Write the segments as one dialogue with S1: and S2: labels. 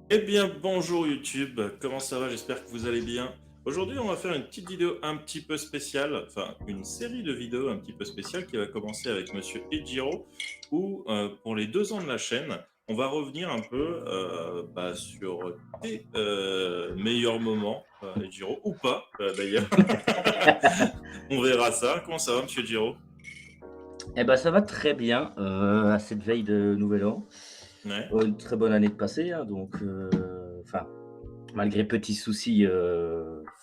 S1: Eh bien, bonjour YouTube, comment ça va? J'espère que vous allez bien. Aujourd'hui, on va faire une petite vidéo un petit peu spéciale, enfin une série de vidéos un petit peu spéciales qui va commencer avec Monsieur Ejiro, où pour les 2 ans de la chaîne, on va revenir un peu sur tes meilleurs moments, Ejiro, ou pas d'ailleurs. On verra ça. Comment ça va, Monsieur Ejiro?
S2: Eh ben, ça va très bien, à cette veille de nouvel an.
S1: Ouais.
S2: Une très bonne année de passée, hein, donc enfin, malgré petits soucis,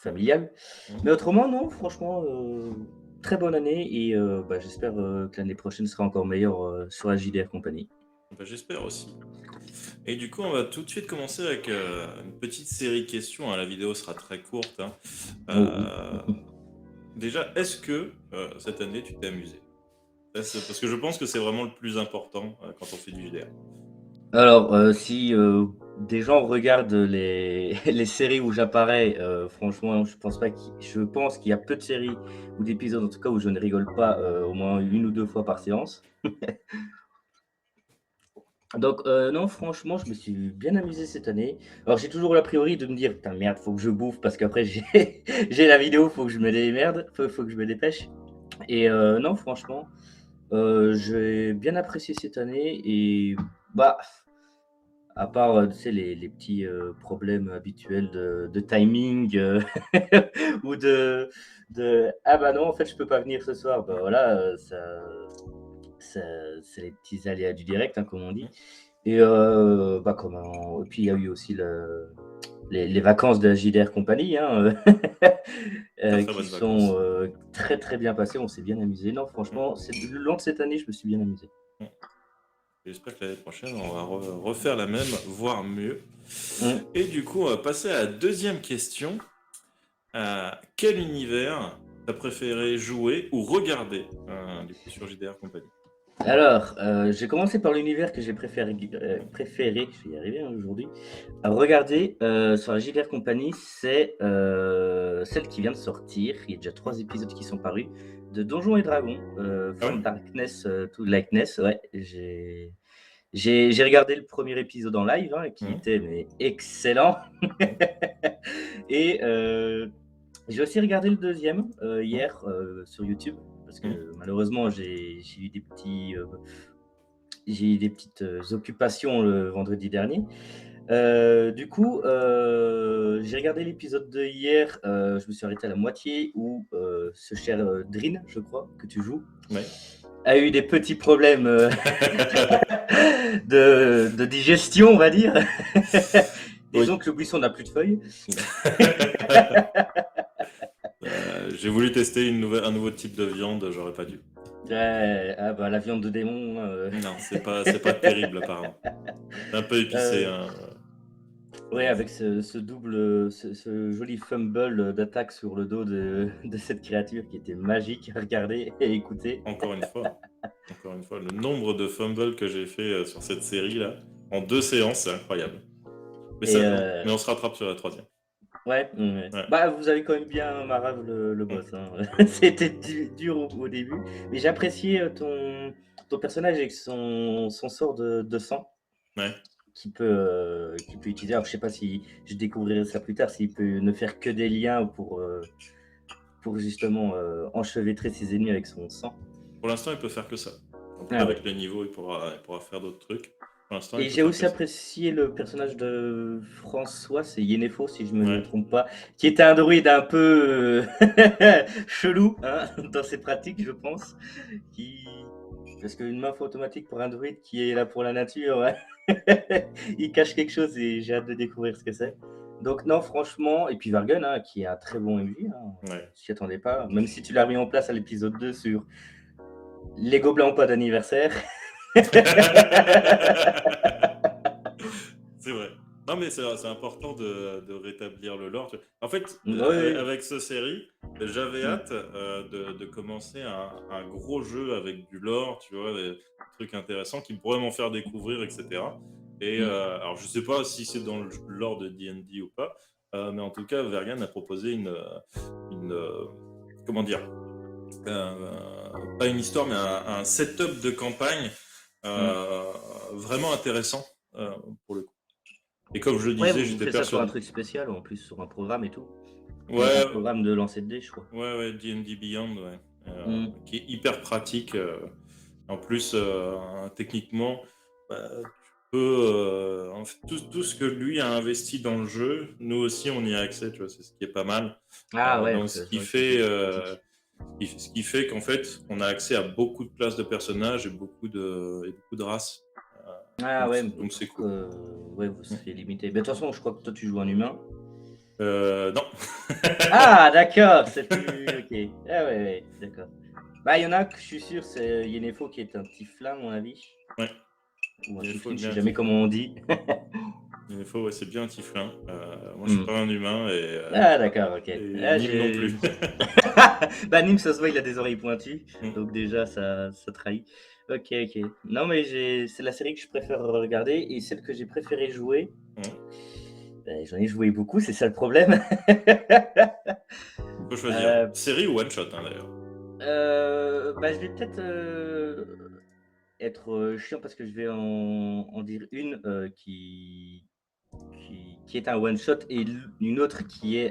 S2: familial.
S1: Hmm.
S2: Mais autrement, non, franchement, très bonne année et j'espère, que l'année prochaine sera encore meilleure, sur la JDR Company.
S1: Bah, j'espère aussi. Et du coup, on va tout de suite commencer avec une petite série de questions, hein. La vidéo sera très courte, hein.
S2: Oh oui.
S1: Euh, Déjà, est-ce que cette année, tu t'es amusé? Parce que je pense que c'est vraiment le plus important quand on fait du JDR.
S2: Alors, si, des gens regardent les les séries où j'apparais, franchement, je pense qu'il y a peu de séries ou d'épisodes, en tout cas, où je ne rigole pas, au moins 1 ou 2 fois par séance. Donc, non, franchement, je me suis bien amusé cette année. Alors, j'ai toujours l'a priori de me dire: «Putain, merde, faut que je bouffe parce qu'après j'ai j'ai la vidéo, faut que je me démerde, faut que je me dépêche» et non, franchement, j'ai bien apprécié cette année et bah, à part, tu sais, les petits, problèmes habituels de timing, ou de: «Ah bah non, en fait, je peux pas venir ce soir». Bah voilà, ça c'est les petits aléas du direct, hein, comme on dit.
S1: Mhm.
S2: Et comment et puis il y a eu aussi les vacances de la JDR Company, hein,
S1: Très très
S2: qui
S1: bonnes
S2: sont,
S1: vacances.
S2: très, très bien passées. On s'est bien amusé. Non,
S1: Mhm.
S2: franchement, le long de cette année, je me suis bien amusé.
S1: Mhm. J'espère que l'année prochaine, on va refaire la même, voire mieux.
S2: Mmh.
S1: Et du coup, on va passer à la deuxième question. Quel univers t'as préféré jouer ou regarder du coup sur JDR Company?
S2: Alors, j'ai commencé par l'univers que j'ai préféré, je vais y arriver, hein, aujourd'hui, à regarder, sur la JDR Company, c'est, celle qui vient de sortir. Il y a déjà 3 épisodes qui sont parus, de Donjons& et Dragons,
S1: Ah
S2: From
S1: ouais?
S2: Darkness to Lightness. Ouais, j'ai regardé le premier épisode en live, hein, qui
S1: Mhm.
S2: était mais excellent.
S1: Mhm.
S2: Et j'ai aussi regardé le deuxième
S1: Mhm.
S2: hier, sur YouTube parce
S1: Mhm.
S2: que malheureusement j'ai eu des petites, occupations le vendredi dernier. Du coup, j'ai regardé l'épisode de hier, je me suis arrêté à la moitié où, ce cher, Drin, je crois, que tu joues,
S1: Ouais.
S2: a eu des petits problèmes, de digestion, on va dire. Et
S1: Oui.
S2: donc le buisson n'a plus de feuilles.
S1: J'ai voulu tester un nouveau type de viande, j'aurais pas dû.
S2: Ouais, ah bah, la viande de démon,
S1: Non, c'est pas terrible apparemment. C'est un peu épicé,
S2: heu,
S1: hein,
S2: ouais,
S1: mais
S2: avec ce double, ce joli fumble, d'attaque sur le dos de cette créature qui était magique à regarder et écouter.
S1: encore une fois encore une fois, le nombre de fumbles que j'ai fait, sur cette série-là, en 2 séances, c'est incroyable. Mais
S2: Et
S1: ça mais on se rattrape sur la troisième.
S2: ouais, ouais.
S1: Ouais.
S2: Bah, vous avez quand même bien marave le
S1: Mmh.
S2: boss, hein. C'était dur au début, mais j'ai apprécié, ton personnage avec son sort de sang
S1: Ouais.
S2: qu'il peut utiliser. Alors je sais pas si je découvrirai ça plus tard, s'il peut ne faire que des liens pour justement, enchevêtrer ses ennemis avec son sang.
S1: Pour l'instant, il peut faire que ça. Après
S2: Ah ouais.
S1: avec les niveaux, il pourra faire d'autres trucs. Pour l'instant, il
S2: Et
S1: peut
S2: j'ai
S1: faire que
S2: aussi
S1: ça.
S2: apprécié le personnage de François, c'est Yennefer si je me
S1: Ouais.
S2: trompe pas, qui était un druide un peu, chelou, hein, dans ses pratiques, je pense. Qui Parce qu'une meuf automatique pour un druide qui est là pour la nature, ouais, il cache quelque chose et j'ai hâte de découvrir ce que c'est. Donc non, franchement et puis Vargun, hein, qui est un très bon MJ, hein,
S1: Ouais.
S2: j'y attendais pas, même si tu l'as mis en place à l'épisode 2 sur les gobelins ont pas d'anniversaire.
S1: C'est vrai. Non, mais c'est important de rétablir le lore. En fait,
S2: Oui, oui.
S1: avec ce série, j'avais
S2: Mmh.
S1: hâte de commencer un gros jeu avec du lore, tu vois, des trucs intéressants qui pourraient m'en faire découvrir, etc. Et
S2: Mmh.
S1: alors, je sais pas si c'est dans le lore de D&D ou pas, mais en tout cas, Vergan a proposé comment dire, pas une histoire, mais un setup de campagne
S2: Mmh.
S1: euh, vraiment intéressant pour le coup. Et comme je le
S2: Ouais,
S1: disais,
S2: vous
S1: j'étais
S2: faites ça sur un
S1: persuadé.
S2: truc spécial, en plus, sur un programme et tout. Un
S1: Ouais,
S2: programme de lancer de dés, je crois.
S1: ouais, ouais, D&D Beyond, ouais.
S2: Hmm.
S1: Qui est hyper pratique. En plus, techniquement, bah, tu peux. En fait, tout ce que lui a investi dans le jeu, nous aussi, on y a accès, tu vois, c'est ce qui est pas mal.
S2: Ah ouais,
S1: Donc,
S2: c'est vrai que c'est pratique.
S1: ce qui fait qu'en fait, on a accès à beaucoup de classes de personnages et beaucoup de races. Euh,
S2: Ah ouais,
S1: donc c'est
S2: pour
S1: cool.
S2: que ouais, vous seriez limité. Mais de toute façon, je crois que toi, tu joues un humain.
S1: Non.
S2: Ah, d'accord, c'est plus. Ok. Ah ouais, ouais, d'accord. Bah, il y en a que je suis sûr, c'est Yennefer qui est un tieflin, à mon avis.
S1: Ouais,
S2: Ou un
S1: il faut
S2: tiefling, je
S1: bien
S2: sais
S1: un
S2: jamais comment
S1: tiefling.
S2: on dit.
S1: Il faut, ouais, c'est bien un tieflin. Moi, je suis
S2: Hmm.
S1: pas un humain
S2: Ah, d'accord, ok.
S1: et
S2: Ah,
S1: Nîmes non plus.
S2: bah, Nîmes, ça se voit, il a des oreilles pointues.
S1: Mm.
S2: Donc, déjà, ça trahit. Ok, ok. Non, mais c'est la série que je préfère regarder. Et celle que j'ai préféré jouer,
S1: Mm.
S2: ben, j'en ai joué beaucoup, c'est ça le problème.
S1: Faut choisir.
S2: Euh,
S1: Série ou one shot, hein, d'ailleurs.
S2: bah, je vais peut-être être chiant parce que je vais en dire une qui est un one shot et une autre qui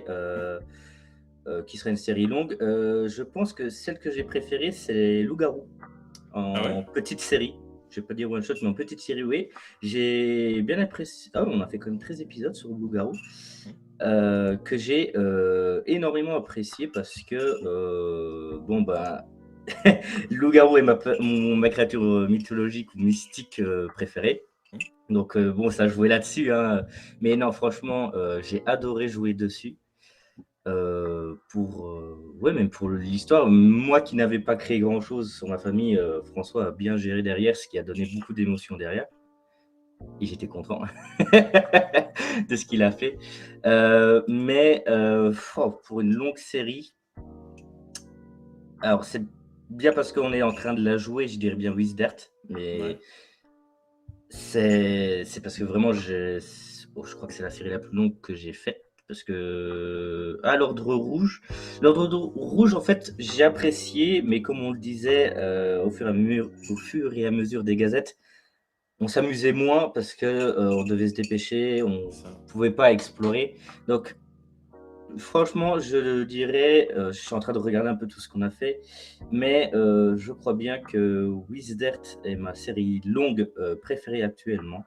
S2: serait une série longue. Je pense que celle que j'ai préférée, c'est Loup-garou
S1: Ah ouais?
S2: en petite série. Je vais pas dire one shot, mais en petite série, oui. J'ai bien apprécié. Ah, on a fait quand même 13 épisodes sur Loup-garou.
S1: Mm.
S2: Que j'ai énormément apprécié parce que, bon, bah, loup-garou est ma créature mythologique ou mystique préférée.
S1: Mm.
S2: Donc, bon, ça jouait là-dessus. Hein. Mais non, franchement, j'ai adoré jouer dessus. Ouais, même pour l'histoire. Moi qui n'avais pas créé grand-chose sur ma famille, François a bien géré derrière, ce qui a donné beaucoup d'émotions derrière. Et j'étais content de ce qu'il a fait. Mais pour une longue série, alors c'est bien parce qu'on est en train de la jouer, je dirais bien Wisdert,
S1: Ouais.
S2: mais c'est parce que vraiment, je crois que c'est la série la plus longue que j'ai faite. Parce que, l'ordre rouge, en fait, j'ai apprécié, mais comme on le disait, au fur et à mesure des gazettes, on s'amusait moins parce que on devait se dépêcher, on
S1: Ça.
S2: pouvait pas explorer. Donc, franchement, je le dirais, je suis en train de regarder un peu tout ce qu'on a fait, mais je crois bien que Wisdert est ma série longue préférée actuellement.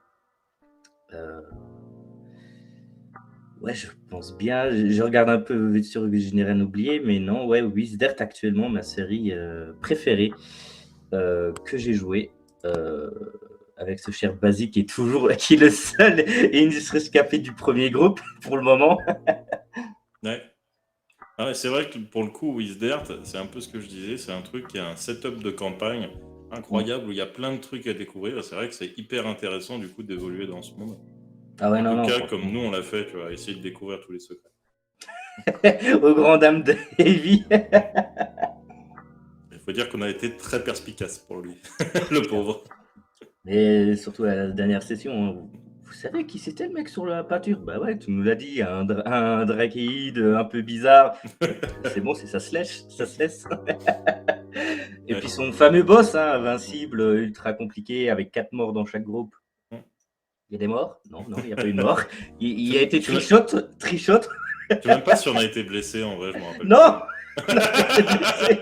S2: Euh, ouais, je pense bien. Je regarde un peu vite sûr que je n'ai rien oublié, mais non, ouais, Wisdert actuellement ma série préférée que j'ai jouée. Avec ce cher Basique qui est le seul et rescapé du premier groupe pour le moment.
S1: Ouais. Ah ouais, c'est vrai que pour le coup, Wisdert, c'est un peu ce que je disais, c'est un truc qui a un setup de campagne
S2: Mm.
S1: incroyable où il y a plein de trucs à découvrir. C'est vrai que c'est hyper intéressant du coup d'évoluer dans ce monde.
S2: Ah ouais,
S1: En
S2: non,
S1: tout
S2: non,
S1: cas, comme nous
S2: franchement.
S1: on l'a fait, tu vois, essayer de découvrir tous les secrets.
S2: Aux grandes dames de Heavy.
S1: Il faut dire qu'on a été très perspicace pour lui, le pauvre.
S2: Mais surtout à la dernière session, hein, vous savez qui c'était le mec sur la pâture? Bah ouais, tu nous l'as dit, un drachéide un peu bizarre. C'est bon, c'est ça se laisse, ça se laisse. Et puis
S1: Ouais.
S2: son fameux boss, hein, invincible, ultra compliqué, avec 4 morts dans chaque groupe. Il y a des morts? Non, non, il n'y a pas eu de mort. Il a été
S1: Je ne
S2: trichote.
S1: sais même pas si on a été blessé en vrai, je me rappelle plus.
S2: Non, on n'a pas été blessé.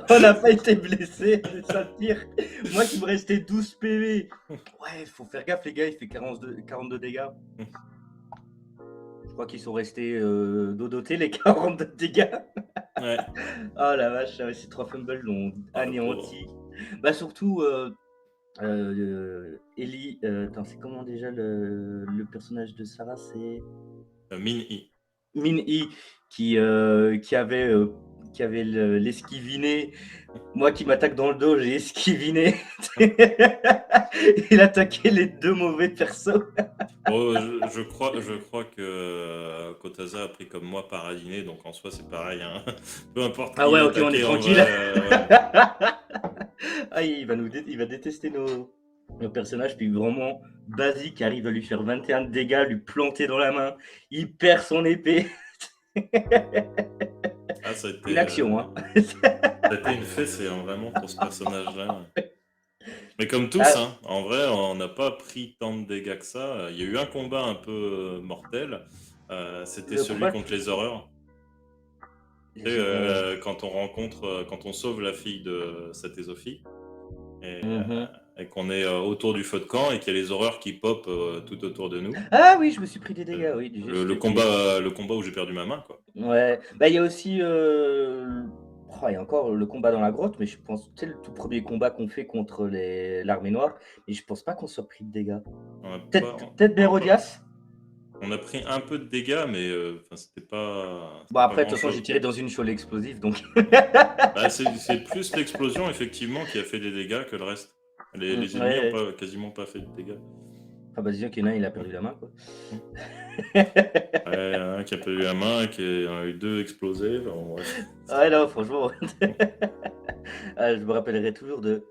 S2: On n'a pas été blessé, c'est ça le pire. Moi qui me restais 12 PV. Ouais, il faut faire gaffe, les gars, il fait 42 dégâts. Je crois qu'ils sont restés dodotés, les 42 dégâts.
S1: Ouais.
S2: Oh la vache, ces 3 fumbles l'ont
S1: Oh, le pauvre.
S2: anéanti. Bah, surtout, Ellie. Attends, c'est comment déjà le personnage de Sarah? C'est
S1: Min-I.
S2: Min-Yi qui avait l'esquiviné. Moi qui m'attaque dans le dos, j'ai esquiviné. Il attaquait les deux mauvais persos.
S1: Oh, je crois que Kotaza a pris comme moi Paradiner, donc en soi c'est pareil. Hein. Peu importe
S2: Ah
S1: qui
S2: ouais,
S1: a
S2: ok, on est
S1: attaqué en
S2: tranquille.
S1: vrai. Ouais.
S2: Ah, il va détester nos personnages. Puis vraiment, Basique arrive à lui faire 21 de dégâts, lui planter dans la main. Il perd son épée.
S1: Ah,
S2: Une action, hein.
S1: ça a été une fessée, hein, vraiment, pour ce personnage-là. Mais comme tous,
S2: Ah,
S1: hein, en vrai, on n'a pas pris tant de dégâts que ça. Il y a eu un combat un peu mortel. C'était
S2: le
S1: celui
S2: combat,
S1: contre les horreurs. Tu sais,
S2: les horreurs.
S1: quand on rencontre, quand on sauve la fille de Satesophie et,
S2: Mhm.
S1: et qu'on est autour du feu de camp et qu'il y a les horreurs qui popent tout autour de nous.
S2: Ah oui, je me suis pris des dégâts,
S1: Euh,
S2: oui,
S1: le,
S2: juste
S1: le
S2: qu'il est.
S1: combat où j'ai perdu ma main, quoi.
S2: Ouais, bah, il y a aussi, il y a encore le combat dans la grotte, mais je pense, tu sais, le tout premier combat qu'on fait contre l'armée noire, et je pense pas qu'on soit pris de dégâts.
S1: On a
S2: Peut-être
S1: pas,
S2: peut-être
S1: pas-
S2: Bérodias?
S1: on a pris un peu de dégâts, mais enfin,
S2: Bon,
S1: c'était pas
S2: après, de toute façon,
S1: grand-chose.
S2: j'ai tiré dans une fiole explosive, donc.
S1: Bah, c'est plus l'explosion, effectivement, qui a fait des dégâts que le reste.
S2: Ouais,
S1: Les ennemis ont
S2: ouais.
S1: pas, quasiment pas fait de dégâts.
S2: Ah bah, disons qu'il y en a un, il a
S1: Mm,
S2: perdu la main, quoi.
S1: mm. Ouais, il y en a un qui a perdu la main, qui en a eu deux explosés. Enfin, bon, bref.
S2: Ouais, non, franchement. Ah, je me rappellerai toujours de: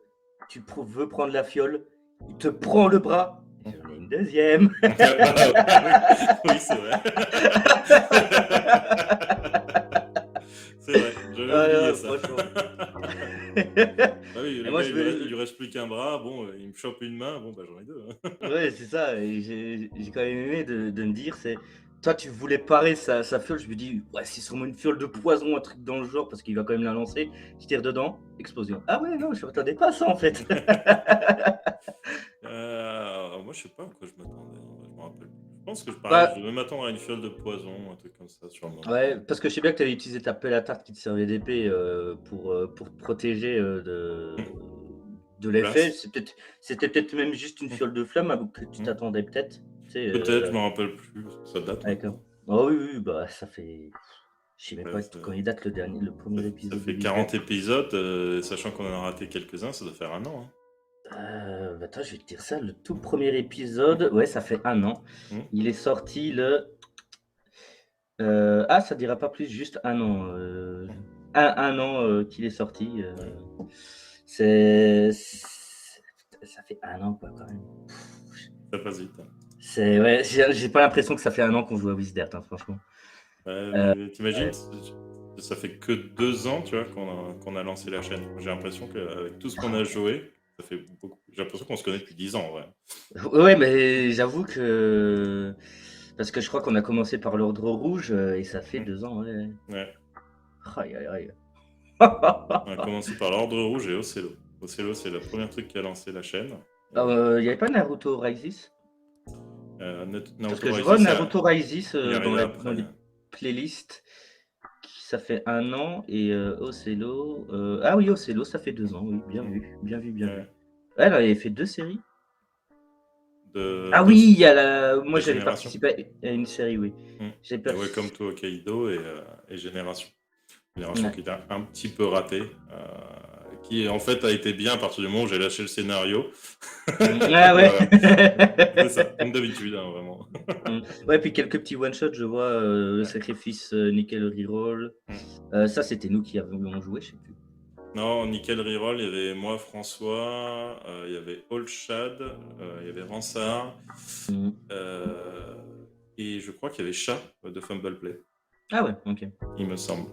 S2: «Tu veux prendre la fiole?» Il te prend le bras: «J'en ai une deuxième.»
S1: Ah oui, oui, c'est vrai. C'est vrai, j'avais
S2: Ah
S1: oublié
S2: non,
S1: ça.
S2: franchement.
S1: Ah oui,
S2: Et
S1: le
S2: moi,
S1: gars,
S2: je
S1: il
S2: me
S1: lui reste plus qu'un bras. Bon, il me chope une main. Bon, bah, j'en ai deux, hein.
S2: ouais, c'est ça, et j'ai quand même aimé de me dire, c'est toi, tu voulais parer sa fiole, je me dis: «Ouais, c'est sûrement une fiole de poison, un truc dans le genre, parce qu'il va quand même la lancer.» Je tire dedans, explosion. Ah ouais, non, je m'attendais pas à ça, en fait.
S1: Moi, je sais pas à quoi je m'attendais, en vrai, je me rappelle plus. Je pense que pareil, je
S2: Bah,
S1: devais m'attendre à une fiole de poison, un truc comme ça, sûrement.
S2: ouais, parce que je sais bien que tu avais utilisé ta pelle à tarte qui te servait d'épée, pour te protéger,
S1: Mm.
S2: de l'effet.
S1: Glace.
S2: C'était peut-être même juste une
S1: Mm.
S2: fiole de flamme, avant que tu
S1: Mm.
S2: t'attendais peut-être, tu sais,
S1: Peut-être, je me rappelle plus. Ça date
S2: avec un
S1: maintenant.
S2: oh oui, oui, bah, ça fait je sais même
S1: Ouais,
S2: pas quand il date le premier
S1: ça
S2: épisode de
S1: fait
S2: Wizard.
S1: 40 épisodes, sachant qu'on en a raté quelques-uns, ça doit faire un an, hein.
S2: Bah, attends, je vais te dire ça, le tout premier épisode, ouais, ça fait un an.
S1: Mm.
S2: Il est sorti ça dira pas plus, juste un an,
S1: Mm.
S2: un an, qu'il est sorti,
S1: Ouais,
S2: ça fait un an, quoi, quand même.
S1: ça passe vite, hein.
S2: C'est ouais, j'ai pas l'impression que ça fait un an qu'on joue à Wizard, hein, franchement.
S1: Ouais,
S2: Heu,
S1: mais t'imagines,
S2: ouais.
S1: ça fait que 2 ans, tu vois, qu'on a lancé la chaîne. J'ai l'impression qu'avec tout ce qu'on a joué, ça fait beaucoup. J'ai l'impression qu'on se connaît depuis 10 ans, en vrai.
S2: Ouais, mais j'avoue que parce que je crois qu'on a commencé par l'Ordre Rouge, et ça fait
S1: Mm.
S2: 2 ans, ouais.
S1: Ouais.
S2: Aïe, aïe, aïe.
S1: On a commencé par l'Ordre Rouge et Ocello. Ocello, c'est le premier truc qui a lancé la chaîne.
S2: Ah,
S1: Et
S2: il y avait pas Naruto Rises? Parce
S1: Naruto
S2: que je vois
S1: Rises,
S2: Naruto Rises,
S1: il est arrivé
S2: dans
S1: après.
S2: les playlists, ça fait un an, et Ocello, ah oui, Ocello, ça fait 2 ans, oui, bien
S1: Mm.
S2: vu, bien vu, bien vu.
S1: Ouais.
S2: Ouais, elle avait fait 2 séries.
S1: De,
S2: Ah
S1: de
S2: oui, il y a moi
S1: les
S2: j'avais
S1: générations.
S2: participé à une série, oui.
S1: Mm.
S2: J'ai
S1: Il y
S2: pas
S1: a Welcome to Hokkaido et Génération. Génération
S2: ouais.
S1: qui était un petit peu ratée, qui en fait a été bien à partir du moment où j'ai lâché le scénario.
S2: Ah ouais.
S1: Voilà, c'est ça, comme d'habitude, hein, vraiment.
S2: Ouais, puis quelques petits one shot, je vois, le
S1: Ouais.
S2: sacrifice, Nickel Reroll.
S1: Mm.
S2: Ça, c'était nous qui avions joué, je sais plus.
S1: Non, Nickel Reroll, il y avait moi, François, il y avait Allshad, il y avait Ransard,
S2: Mmh.
S1: euh, et je crois qu'il y avait Chat de Fumble Play,
S2: Ah ouais, OK.
S1: il me semble.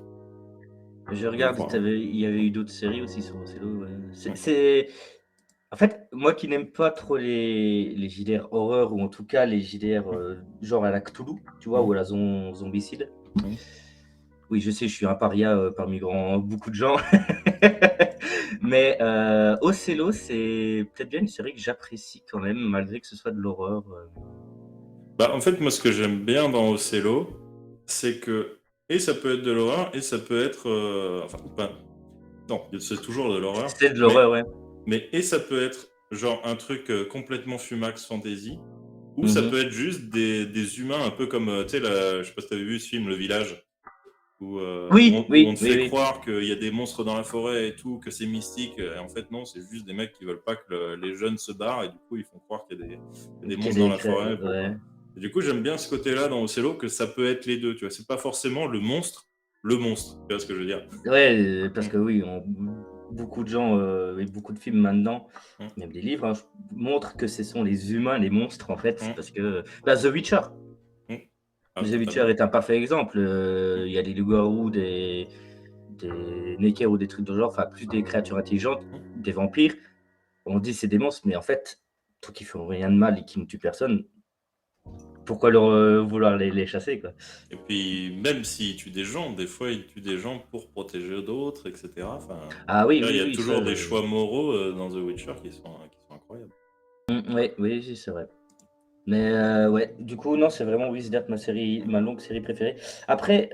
S2: Je
S1: Je
S2: regarde,
S1: crois, hein.
S2: il y avait eu d'autres séries aussi sur Ocello, ouais.
S1: Ouais.
S2: En fait, moi qui n'aime pas trop les JDR horreur, ou en tout cas les JDR,
S1: Mm.
S2: genre à la Cthulhu, tu vois? Ou
S1: Mm.
S2: à la Zombicide.
S1: Mm.
S2: Oui, je sais, je suis un paria, parmi beaucoup de gens. Mais Ocello, c'est peut-être bien une série que j'apprécie quand même, malgré que ce soit de l'horreur,
S1: Bah, en fait, moi, ce que j'aime bien dans Ocello, c'est que, et ça peut être de l'horreur, et ça peut être, enfin, pas, non, c'est toujours de l'horreur,
S2: c'est de
S1: mais
S2: l'horreur, ouais.
S1: et ça peut être genre un truc complètement fumax fantasy, ou ça
S2: Mmh.
S1: peut être juste des humains un peu comme, tu sais, je sais pas si t'avais vu ce film, Le Village,
S2: Oui,
S1: où on
S2: oui,
S1: te
S2: oui,
S1: fait
S2: oui.
S1: croire qu'il y a des monstres dans la forêt et tout, que c'est mystique, et en fait non, c'est juste des mecs qui veulent pas que les jeunes se barrent, et du coup ils font croire qu'il y a des
S2: Qu'il
S1: monstres
S2: y a
S1: dans
S2: des
S1: la forêt pour...
S2: ouais.
S1: Et du coup j'aime bien ce côté-là dans Ocello, que ça peut être les deux, tu vois, c'est pas forcément le monstre, tu vois ce que je veux dire.
S2: Ouais, parce
S1: Mm,
S2: que oui, beaucoup de gens, et beaucoup de films maintenant,
S1: mm,
S2: même des livres, hein, montrent que ce sont les humains, les monstres, en fait,
S1: mm,
S2: parce que bah, The Witcher.
S1: mm. Ah,
S2: The Witcher
S1: totalement.
S2: est un parfait exemple.
S1: Mm,
S2: Il y a des loups-garous, des Neckers ou des trucs de genre, enfin plus des créatures intelligentes,
S1: mm,
S2: des vampires. on dit c'est des monstres, mais en fait, tant qu'ils font rien de mal et qu'ils ne tuent personne, pourquoi vouloir les chasser, quoi?
S1: Et puis, même s'ils tuent des gens, des fois, ils tuent des gens pour protéger d'autres, etc. Enfin,
S2: Ah oui,
S1: il
S2: oui,
S1: y a
S2: oui, ça,
S1: toujours des choix moraux dans The Witcher qui sont incroyables.
S2: ouais, oui, oui, c'est vrai. Mais ouais, du coup, non, c'est vraiment Wizard, ma longue série préférée. Après,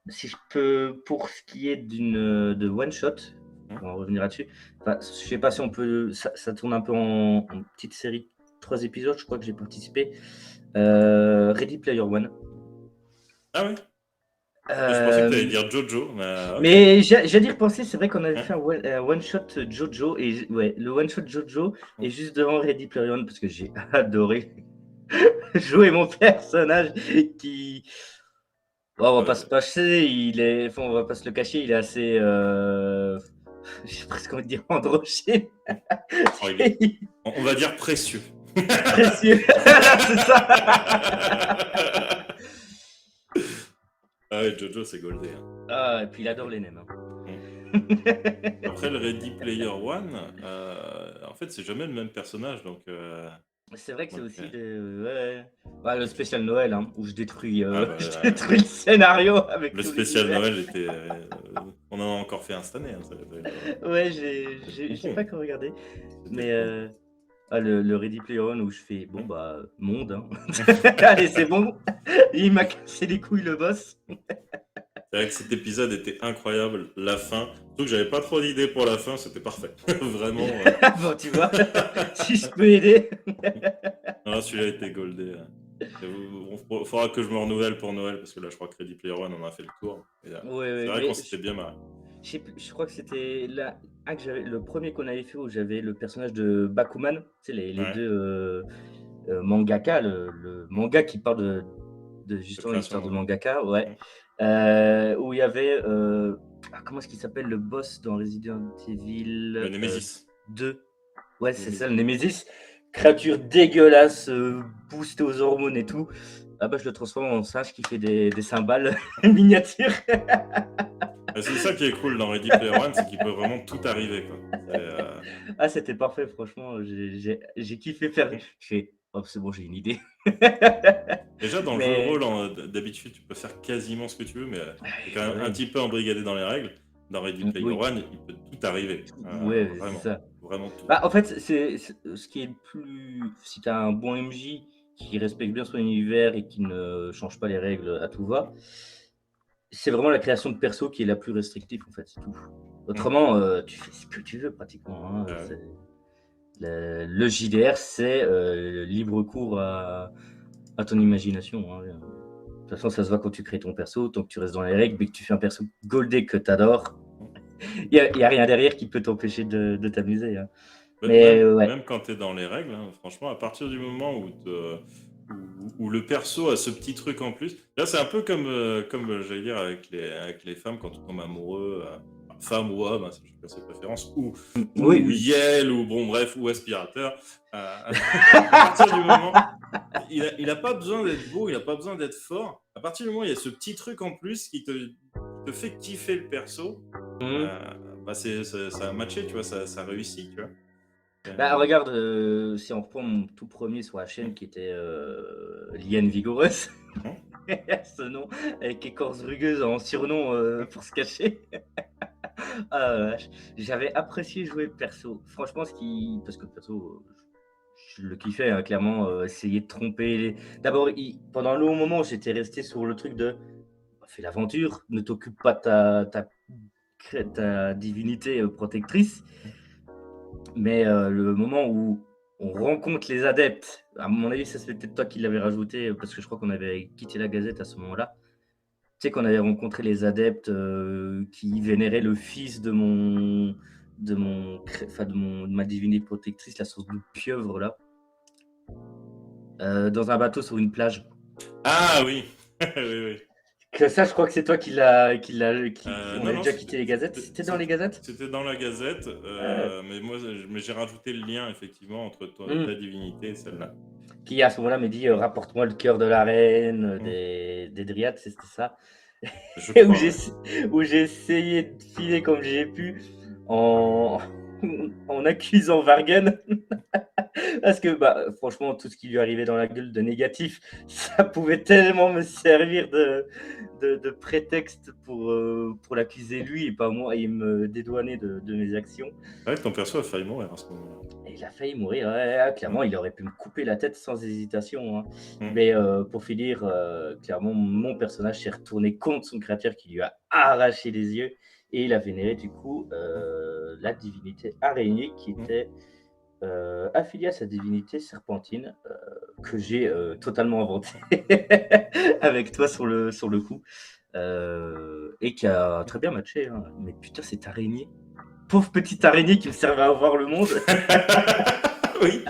S2: si je peux, pour ce qui est de one shot,
S1: Hein.
S2: on va revenir là-dessus. Enfin, je sais pas si on peut, ça tourne un peu en petite série, 3 épisodes, je crois que j'ai participé. Ready Player One.
S1: Ah oui? Je pensais que tu allais
S2: Euh,
S1: dire Jojo, mais ok.
S2: mais j'ai d'y repenser, c'est vrai qu'on avait
S1: Hein,
S2: fait un one shot Jojo, et ouais, le one shot Jojo est
S1: hein.
S2: juste devant Ready Player One parce que j'ai adoré jouer mon personnage qui, bon, on
S1: Ah
S2: va pas
S1: ouais,
S2: se passer, enfin, on va pas se le cacher, il est assez, j'ai presque envie de dire androgyne.
S1: oh, on va dire précieux.
S2: Précieux, c'est ça.
S1: Ah ouais, Jojo, c'est goldé, hein.
S2: Ah, et puis il adore les nems,
S1: Mm.
S2: hein.
S1: Après, le Ready Player One, en fait, c'est jamais le même personnage,
S2: C'est vrai que c'est
S1: donc,
S2: aussi ouais. Bah, le spécial Noël, hein, où je détruis,
S1: ah bah,
S2: je détruis le scénario avec
S1: le
S2: tout
S1: spécial
S2: l'univers.
S1: Noël était, on en a encore fait un cette année, hein, ça doit être
S2: Ouais,
S1: bon
S2: j'ai pas
S1: con.
S2: encore regardé,
S1: C'était
S2: mais
S1: trop.
S2: le Ready Player One où je fais: «Bon,
S1: Mm.
S2: bah, monde, hein. Allez, c'est bon». Il m'a cassé les couilles, le boss.
S1: C'est vrai que cet épisode était incroyable, la fin. Surtout que j'avais pas trop d'idées pour la fin, c'était parfait. Vraiment.
S2: Bon, tu vois? Si je peux aider.
S1: Non, celui-là était goldé. Faudra que je me renouvelle pour Noël, parce que là, je crois que Ready Player One, on a fait le tour.
S2: Ouais,
S1: C'est
S2: ouais,
S1: vrai qu'on
S2: mais
S1: s'était bien marré.
S2: je sais plus, je crois que c'était là un que j'avais, le premier qu'on avait fait où j'avais le personnage de Bakuman, tu sais les
S1: Ouais,
S2: 2, mangaka, le manga qui parle de
S1: de
S2: justement
S1: création
S2: l'histoire
S1: de
S2: de
S1: manga.
S2: mangaka, ouais.
S1: Mm.
S2: Où il y avait, comment est-ce qu'il s'appelle le boss dans Resident Evil,
S1: Le Nemesis.
S2: 2? Ouais, c'est ça,
S1: Nemesis.
S2: le Nemesis. Créature dégueulasse, boostée aux hormones et tout. Ah bah, je le transforme en singe qui fait des cymbales miniatures.
S1: Et c'est ça qui est cool dans Ready Player One, c'est qu'il peut vraiment tout arriver, quoi.
S2: Ah, c'était parfait, franchement, j'ai kiffé faire.
S1: Mm.
S2: Je fais: «Oh, c'est bon, j'ai une idée».
S1: Déjà, dans le jeu de
S2: Mais
S1: rôle, d'habitude, tu peux faire quasiment ce que tu veux, mais t'es quand même un
S2: ouais,
S1: petit peu embrigadé dans les règles. Dans Ready Player
S2: oui,
S1: One, il peut tout arriver.
S2: ouais, c'est
S1: Vraiment.
S2: ça.
S1: Vraiment tout.
S2: Bah, en fait, c'est ce qui est le plus, si tu as un bon MJ qui respecte bien son univers et qui ne change pas les règles à tout va, c'est vraiment la création de perso qui est la plus restrictive, en fait, c'est tout.
S1: Mm.
S2: Autrement, tu fais ce que tu veux pratiquement, hein,
S1: Ouais.
S2: le JDR, c'est, libre cours à ton imagination, hein. De toute façon, ça se voit quand tu crées ton perso, tant que tu restes dans les règles, mais que tu fais un perso goldé que tu adores, il y a rien derrière qui peut t'empêcher de t'amuser, hein. Mais ouais.
S1: Même quand tu es dans les règles, hein, franchement, à partir du moment où le perso a ce petit truc en plus, là c'est un peu comme j'allais dire avec les femmes quand tu tombes amoureux, enfin, femme ou homme, hein, c'est chacun ses préférences,
S2: Oui,
S1: ou
S2: oui.
S1: Yel, ou bon bref, ou aspirateur, à partir du moment, il a pas besoin d'être beau, il a pas besoin d'être fort, à partir du moment où il y a ce petit truc en plus qui te fait kiffer le perso,
S2: Mmh.
S1: euh, bah ça a matché, tu vois, ça réussit, tu vois.
S2: Bah, regarde, si on reprend mon tout premier sur la
S1: Mmh.
S2: chaîne qui était, Liane Vigoureuse,
S1: Mmh.
S2: ce nom, avec écorce rugueuse en surnom, pour se cacher. Ah la vache, j'avais apprécié jouer le perso. Franchement, parce que le perso, je le kiffais, hein, clairement, essayer de tromper d'abord, pendant un long moment, j'étais resté sur le truc de: «Bah, fais l'aventure, ne t'occupe pas de ta divinité, protectrice». Mais le moment où on rencontre les adeptes, à mon avis, ça c'est peut-être toi qui l'avais rajouté, parce que je crois qu'on avait quitté la Gazette à ce moment-là. Tu sais qu'on avait rencontré les adeptes, qui vénéraient le fils de ma divinité protectrice, la sorte de pieuvre là, dans un bateau sur une plage.
S1: Ah oui! Oui, oui.
S2: Que ça, je crois que c'est toi qui on
S1: Non,
S2: avait
S1: non,
S2: déjà quitté les gazettes. C'était dans les gazettes?
S1: c'était dans la Gazette,
S2: Heu,
S1: mais j'ai rajouté le lien effectivement entre ta
S2: mmh,
S1: divinité et celle-là.
S2: qui à ce moment-là me dit, «Rapporte-moi le cœur de la reine,
S1: Mmh.
S2: des dryades», c'était ça?
S1: Je
S2: Et où
S1: crois, ouais.
S2: où j'ai essayé de filer comme j'ai pu en en accusant Vargan. Parce que, franchement, tout ce qui lui arrivait dans la gueule de négatif, ça pouvait tellement me servir de prétexte pour l'accuser lui et pas moi, et me dédouaner de mes actions.
S1: Ouais, ton perso a failli mourir à ce moment-là.
S2: Et il a failli mourir, ouais, clairement, il aurait pu me couper la tête sans hésitation, hein.
S1: Mm.
S2: Mais pour finir, clairement, mon personnage s'est retourné contre son créateur qui lui a arraché les yeux et il a vénéré du coup la divinité araignée qui était affiliée à sa divinité serpentine que j'ai totalement inventée avec toi sur le coup et qui a très bien matché, hein. Mais putain, cette araignée, pauvre petite araignée qui me servait à voir le monde.
S1: Oui.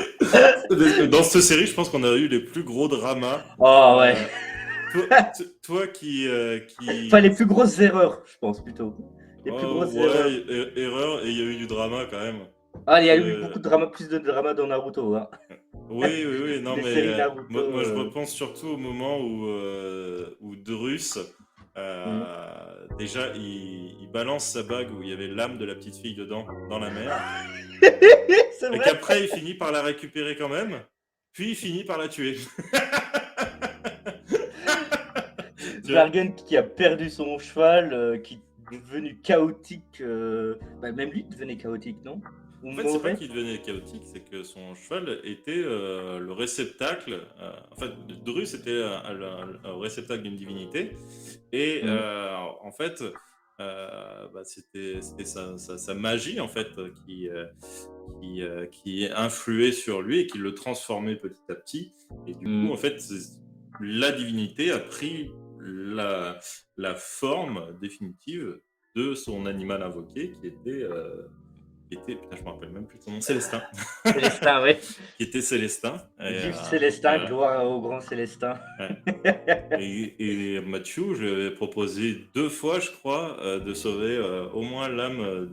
S1: Dans cette série, je pense qu'on a eu les plus gros dramas.
S2: Oh ouais.
S1: Toi qui.
S2: Enfin, les plus grosses erreurs, je pense plutôt. Les plus grosses erreurs.
S1: Erreur, et il y a eu du drama quand même.
S2: Ah, il y a eu beaucoup de drama, plus de drama dans Naruto, hein.
S1: Oui, non,
S2: Les
S1: mais
S2: séries Naruto,
S1: moi je repense surtout au moment où Drus, déjà, il balance sa bague où il y avait l'âme de la petite fille dedans, dans la mer.
S2: C'est
S1: Et
S2: vrai.
S1: qu'après, il finit par la récupérer quand même, puis il finit par la tuer.
S2: Vargan qui a perdu son cheval, qui est devenu chaotique. Même lui devenait chaotique, non? Ou
S1: En fait, c'est pas
S2: mauvais.
S1: qu'il devenait chaotique, c'est que son cheval était le réceptacle. En fait, Drus était un réceptacle d'une divinité. Et en fait, c'était sa magie en fait qui influait sur lui et qui le transformait petit à petit. Et du coup, en fait, la divinité a pris la forme définitive de son animal invoqué qui était putain, je me rappelle même plus de son nom, Célestin.
S2: Célestin, ouais.
S1: Qui était Célestin.
S2: Vive Célestin, gloire au grand Célestin.
S1: Ouais. Et Mathieu, je lui avais proposé 2 fois, je crois, de sauver au moins l'âme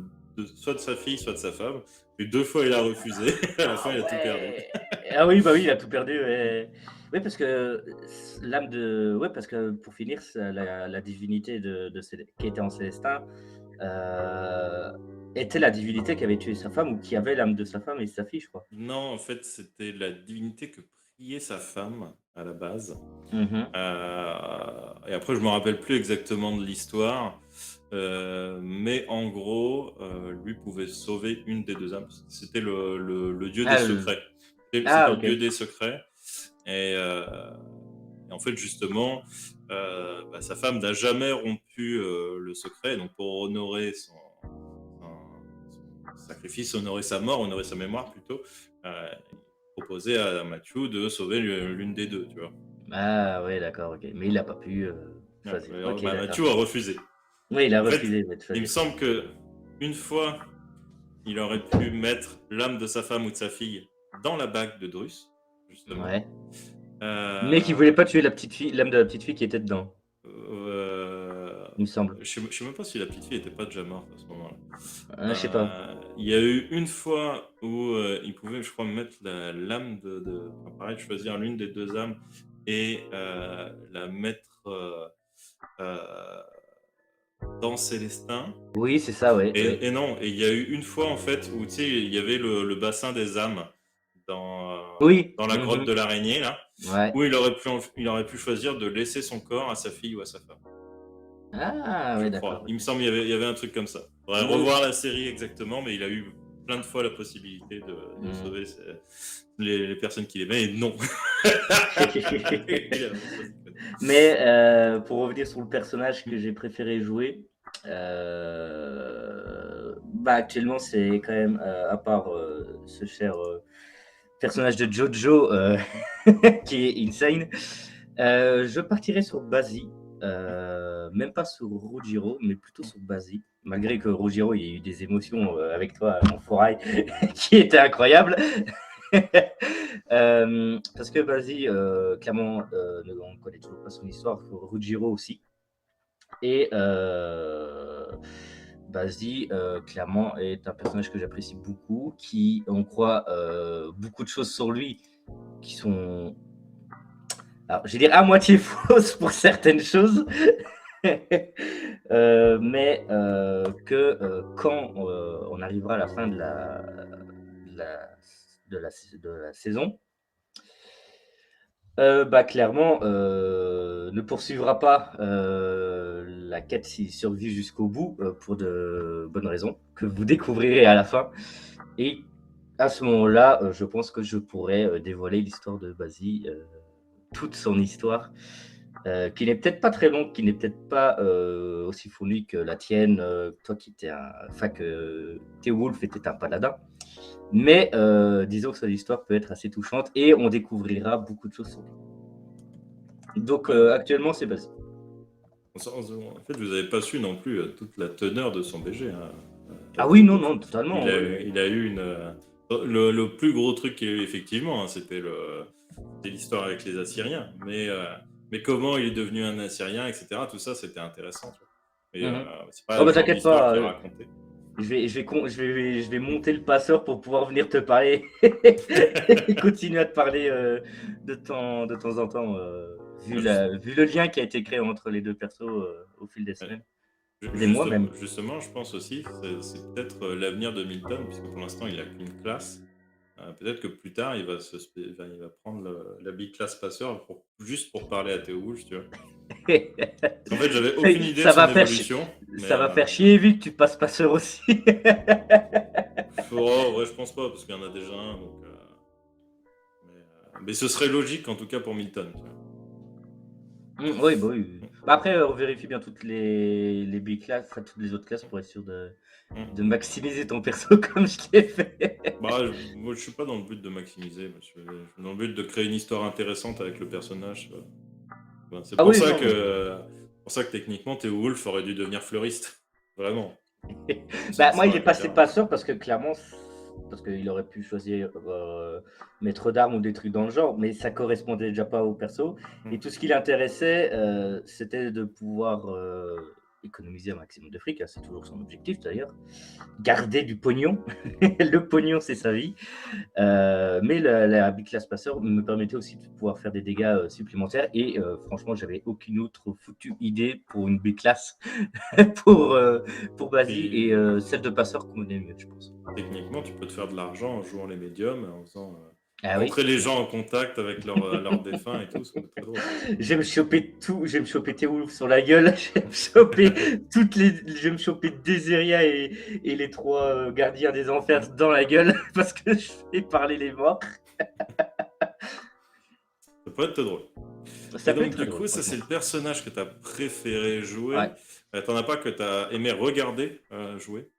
S1: soit de sa fille, soit de sa femme. Et 2 fois, il a refusé. À la fin, il a tout perdu.
S2: Ah oui, il a tout perdu. Ouais. Oui, parce que l'âme de. Ouais, parce que pour finir, la divinité qui était en Célestin était la divinité qui avait tué sa femme ou qui avait l'âme de sa femme et sa fille, je crois.
S1: Non, en fait, c'était la divinité que priait sa femme à la base. Et après, je me rappelle plus exactement de l'histoire. Mais en gros, lui pouvait sauver une des 2 âmes. C'était le dieu des secrets. C'était le dieu des secrets. Et en fait, justement, sa femme n'a jamais rompu le secret. Donc, pour honorer son sacrifice, honorer sa mort, honorer sa mémoire plutôt, il proposait à Mathieu de sauver l'une des 2, tu vois.
S2: Ah ouais, d'accord, ok. Mais il n'a pas pu choisir.
S1: Mathieu a refusé.
S2: Oui, il a
S1: En
S2: refusé.
S1: fait, il me semble que une fois, il aurait pu mettre l'âme de sa femme ou de sa fille dans la bague de Drus, justement.
S2: Ouais. Mais qui voulait pas tuer l'âme de la petite fille qui était dedans. Il me semble.
S1: Je sais même pas si la petite fille était pas déjà morte à ce moment-là.
S2: Je sais pas.
S1: Il y a eu une fois où il pouvait, je crois, mettre l'âme pareil, choisir l'une des 2 âmes et la mettre dans Célestin.
S2: Oui, c'est ça, ouais.
S1: Et non, et il y a eu une fois en fait où tu sais, il y avait le bassin des âmes dans la grotte de l'araignée là, où il aurait pu choisir de laisser son corps à sa fille ou à sa femme.
S2: Ah ouais, d'accord.
S1: Il me semble qu'il y avait un truc comme ça. Il faudrait revoir la série exactement, mais il a eu plein de fois la possibilité de sauver les personnes qu'il aimait, et non.
S2: Mais pour revenir sur le personnage que j'ai préféré jouer, actuellement c'est quand même, à part ce cher personnage de Jojo qui est insane, je partirais sur Basi. Même pas sur Rojiro, mais plutôt sur Basi. Malgré que Rojiro, il y a eu des émotions avec toi en forail qui étaient incroyables. Parce que Basi, clairement, on ne connaît toujours pas son histoire, Rojiro aussi. Et Basi, clairement, est un personnage que j'apprécie beaucoup, qui, on croit, beaucoup de choses sur lui qui sont, alors, je vais dire à moitié fausses pour certaines choses. Quand on arrivera à la fin de la, de la saison, bah, clairement, ne poursuivra pas, la quête s'il survit jusqu'au bout, pour de bonnes raisons, que vous découvrirez à la fin et à ce moment-là, je pense que je pourrais, dévoiler l'histoire de Basie, toute son histoire, qui n'est peut-être pas très longue, qui n'est peut-être pas, aussi fournie que la tienne, toi qui étais que Beowulf était un paladin. Mais disons que son histoire peut être assez touchante et on découvrira beaucoup de choses sur lui. Donc
S1: Ouais.
S2: actuellement, c'est Basie.
S1: En fait, vous n'avez pas su non plus toute la teneur de son BG, hein,
S2: Ah oui, non,
S1: Théoulf.
S2: non, totalement.
S1: Il a eu une. Le plus gros truc qu'il y a eu, effectivement, hein, c'était l'histoire avec les Assyriens. Mais comment il est devenu un Assyrien, etc., tout ça, c'était intéressant. Tu vois. Mais
S2: Mhm.
S1: c'est pas
S2: Oh
S1: le
S2: bah
S1: genre
S2: t'inquiète
S1: d'histoire
S2: pas,
S1: qui est racontée.
S2: je vais monter le passeur pour pouvoir venir te parler et continuer à te parler de temps en temps, vu le lien qui a été créé entre les deux persos au fil des semaines, des mois même.
S1: Justement, je pense aussi que c'est peut-être l'avenir de Milton, puisque pour l'instant, il a qu'une classe. Peut-être que plus tard, il va prendre l'habit classe passeur juste pour parler à Théoulf, tu vois. En fait, j'avais aucune idée de
S2: Ça
S1: son
S2: va
S1: évolution, mais
S2: ça va faire chier vu que tu passes passeur aussi.
S1: oh, ouais, je pense pas, parce qu'il y en a déjà un, donc, mais ce serait logique, en tout cas, pour Milton, tu vois.
S2: Oui, bah oui. Bah après, on vérifie bien toutes les big classes, enfin, toutes les autres classes pour être sûr
S1: Mm.
S2: de maximiser ton perso comme je l'ai fait.
S1: Bah, moi, je suis pas dans le but de maximiser, moi, je suis dans le but de créer une histoire intéressante avec le personnage. Ben,
S2: Ah oui, non, mais
S1: c'est pour ça que techniquement, Théo Wolf aurait dû devenir fleuriste. Vraiment.
S2: bah, moi,
S1: Ça
S2: il est
S1: aurait été
S2: passé
S1: carrément.
S2: passeur parce que clairement, parce qu'il aurait pu choisir maître d'armes ou des trucs dans le genre, mais ça correspondait déjà pas au perso.
S1: Mm.
S2: Et tout ce qui l'intéressait, c'était de pouvoir économiser un maximum de fric, hein, c'est toujours son objectif d'ailleurs. Garder du pognon. Le pognon, c'est sa vie. Mais la Big Class Passeur me permettait aussi de pouvoir faire des dégâts supplémentaires. Et franchement, j'avais aucune autre foutue idée pour une Big Class pour, pour Basie. Et
S1: Et
S2: celle de Passeur convenait mieux, je pense.
S1: techniquement, tu peux te faire de l'argent en jouant les médiums,
S2: Ah oui.
S1: rentrer les gens en contact avec leurs défunts et tout, ça peut être très drôle.
S2: Je vais me choper tout. Je vais me choper Théoulf sur la gueule. Je vais me choper je vais me choper Désiria et les trois gardiens des enfers dans la gueule parce que je fais parler les morts.
S1: Ça peut être drôle. Et
S2: Ça peut être
S1: donc,
S2: très
S1: du
S2: drôle,
S1: coup, ça, c'est
S2: franchement.
S1: le personnage que tu as préféré jouer.
S2: Ouais.
S1: T'en as pas que tu as aimé regarder jouer?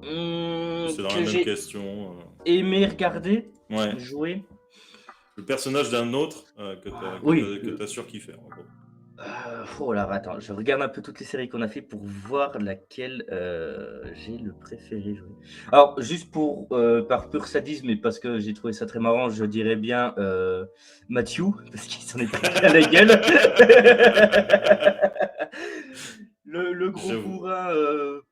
S1: C'est dans la
S2: Que
S1: même
S2: j'ai
S1: question.
S2: aimé regarder,
S1: Ouais.
S2: jouer.
S1: Le personnage d'un autre
S2: Oui.
S1: que t'as surkiffé, en gros.
S2: Oh là, attends, je regarde un peu toutes les séries qu'on a fait pour voir laquelle j'ai le préféré jouer. Alors, juste pour par pur sadisme et parce que j'ai trouvé ça très marrant, je dirais bien Matthew, parce qu'il s'en est pris plein la gueule. Le gros
S1: J'avoue.
S2: bourrin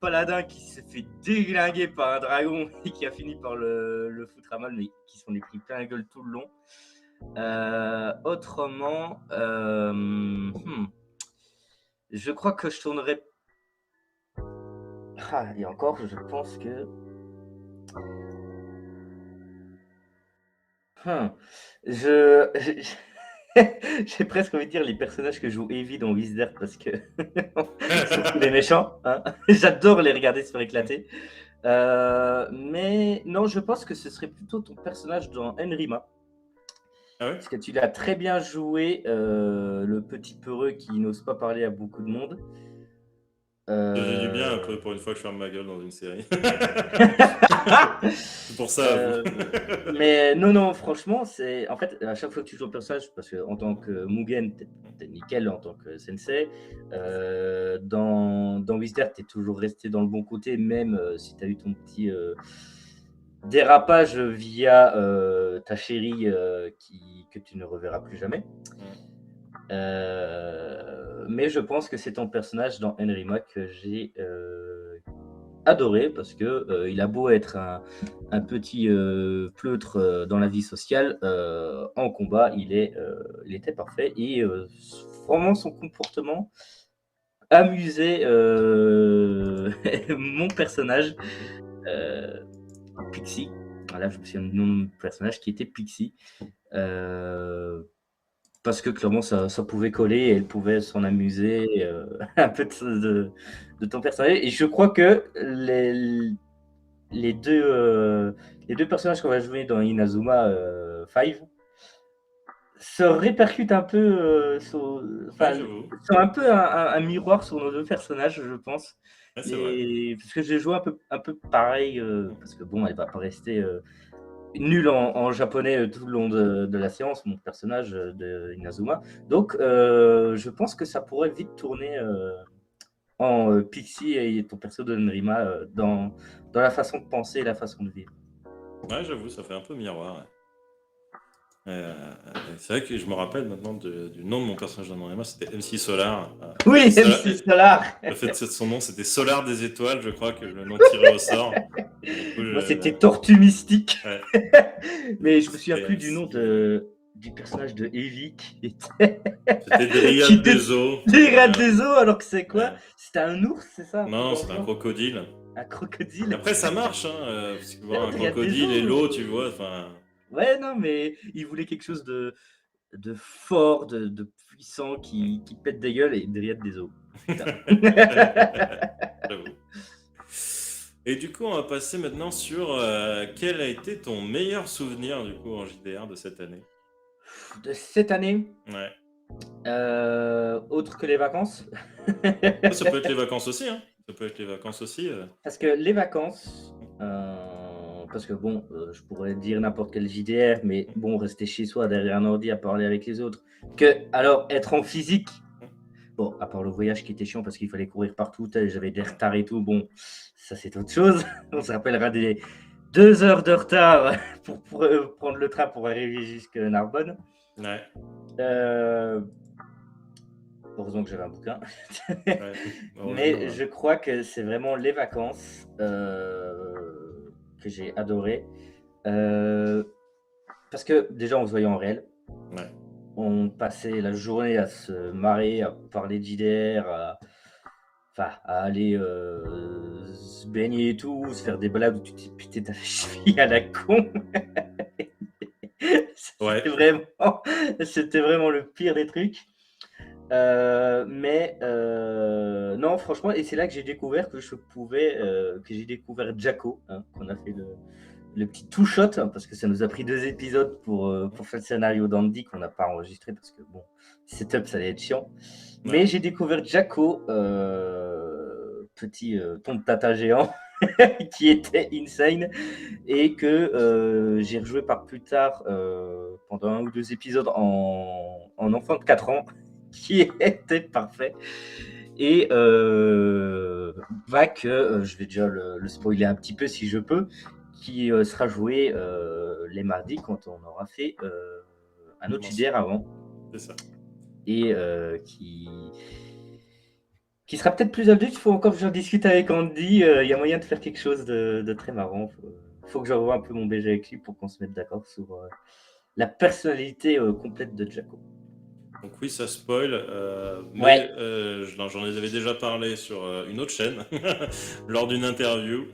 S2: paladin qui s'est fait déglinguer par un dragon et qui a fini par le foutre à mal, mais qui s'en est pris plein la gueule tout le long. Autrement, je crois que je tournerais. Ah, et encore, je pense que. Hmm, je. J'ai presque envie de dire les personnages que joue Evie dans Wizard parce que. Surtout les méchants, hein. J'adore les regarder se faire éclater. Mais non, je pense que ce serait plutôt ton personnage dans Enrima.
S1: Ah ouais?
S2: Parce que tu l'as très bien joué, le petit peureux qui n'ose pas parler à beaucoup de monde.
S1: J'ai du bien un
S2: Euh...
S1: peu pour une fois que je ferme ma gueule dans une série. C'est pour ça, avoue.
S2: mais non, non, franchement, c'est en fait à chaque fois que tu joues un personnage, parce que en tant que Mugen, t'es nickel en tant que sensei. Dans Wizard, t'es toujours resté dans le bon côté, même si t'as eu ton petit dérapage via ta chérie que tu ne reverras plus jamais. Mais je pense que c'est ton personnage dans Enrima que j'ai adoré parce que il a beau être un petit pleutre dans la vie sociale, en combat, il était parfait et vraiment son comportement amuser mon personnage, euh, Pixie. Voilà, je me souviens du nom de mon personnage qui était Pixie. Euh, Parce que clairement, ça pouvait coller et elle pouvait s'en amuser un peu de ton personnage. Et je crois que les deux, euh, les deux personnages qu'on va jouer dans Inazuma 5 se répercutent un peu,
S1: Ouais,
S2: enfin,
S1: j'avoue.
S2: sont un peu un miroir sur nos deux personnages, je pense.
S1: Ouais, c'est vrai.
S2: Et parce que j'ai joué un peu pareil, parce que bon, elle va pas rester nul en japonais tout le long de la séance, mon personnage de Inazuma. Donc, je pense que ça pourrait vite tourner en Pixie et ton perso de Nrima dans la façon de penser et la façon de vivre.
S1: Ouais, j'avoue, ça fait un peu miroir. Ouais. Euh, c'est vrai que je me rappelle maintenant du nom de mon personnage d'Anonymat, c'était MC Solar.
S2: Oui,
S1: Solar-
S2: MC Solar.
S1: Le fait de son nom, c'était Solar des étoiles, je crois que le nom tiré au sort. Du coup,
S2: Moi, c'était Tortue Mystique.
S1: ouais,
S2: Mais je me souviens
S1: c'était
S2: plus du nom
S1: MC.
S2: du personnage de Evie qui était
S1: C'était
S2: qui
S1: Dryade des eaux.
S2: dégrade des eaux alors que c'est quoi?
S1: Ouais.
S2: C'était un ours, c'est ça? Un truc
S1: Non,
S2: dans le
S1: c'était un
S2: genre.
S1: crocodile.
S2: Un crocodile.
S1: Après, ça marche, hein, parce que voir
S2: Non,
S1: un
S2: Dryade des
S1: crocodile et
S2: eaux.
S1: l'eau, tu vois, enfin.
S2: Ouais, non, mais il voulait quelque chose de fort, de puissant qui pète des gueules et Dryade des eaux. Putain.
S1: J'avoue. Et du coup, on va passer maintenant sur quel a été ton meilleur souvenir du coup en JDR de cette année.
S2: De cette année,
S1: Ouais.
S2: autre que les vacances.
S1: Ça peut être les vacances aussi, hein. Ça peut être les vacances aussi.
S2: Parce que les vacances, parce que bon, je pourrais dire n'importe quel JDR, mais bon, rester chez soi derrière un ordi à parler avec les autres. Alors, être en physique, bon, à part le voyage qui était chiant parce qu'il fallait courir partout, j'avais des retards et tout, bon, ça c'est autre chose. On se rappellera des 2 heures de retard pour prendre le train pour arriver jusqu'à Narbonne.
S1: Ouais.
S2: Heureusement que j'avais un bouquin.
S1: Ouais.
S2: Mais
S1: Heureusement,
S2: je crois que c'est vraiment les vacances que j'ai adoré. Parce que déjà, on se voyait en réel.
S1: ouais.
S2: On passait la journée à se marrer, à parler de JDR, à aller se baigner et tout, se faire des balades où tu t'es pété ta cheville à la con.
S1: Ouais.
S2: C'était vraiment le pire des trucs. Mais non, franchement, et c'est là que j'ai découvert que j'ai découvert Jacko, hein, qu'on a fait le petit two shot, hein, parce que ça nous a pris 2 épisodes pour faire le scénario d'Andy qu'on n'a pas enregistré parce que bon, setup ça allait être chiant.
S1: Ouais.
S2: Mais j'ai découvert Jacko, petit ton tata géant, qui était insane et que j'ai rejoué par plus tard pendant 1 ou 2 épisodes en enfant de 4 ans qui était parfait. Et je vais déjà le spoiler un petit peu si je peux, qui sera joué les mardis quand on aura fait un autre JDR avant.
S1: C'est ça.
S2: Et qui sera peut-être plus adulte. Il faut encore que j'en discute avec Andy. Il y a moyen de faire quelque chose de très marrant. Faut que je revoie un peu mon BG avec lui pour qu'on se mette d'accord sur la personnalité complète de Jacko.
S1: Donc oui, ça spoil, mais
S2: Ouais.
S1: j'en avais déjà parlé sur une autre chaîne lors d'une interview.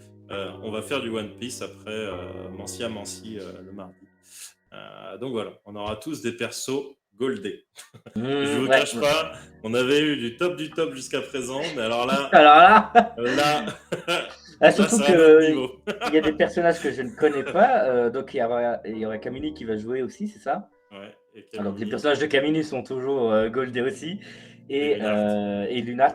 S1: On va faire du One Piece après Mancy à Mancy le mardi. Donc voilà, on aura tous des persos goldés. Je vous
S2: Ouais.
S1: cache pas, on avait eu du top jusqu'à présent, mais alors là,
S2: Alors là, surtout
S1: c'est un autre
S2: qu'il
S1: niveau.
S2: y a des personnages que je ne connais pas. Donc il y aura Kamini qui va jouer aussi, c'est ça?
S1: Ouais, et
S2: Alors les
S1: Kamini,
S2: personnages de Kamini sont toujours goldés aussi.
S1: et Lunart.
S2: Et Lunart,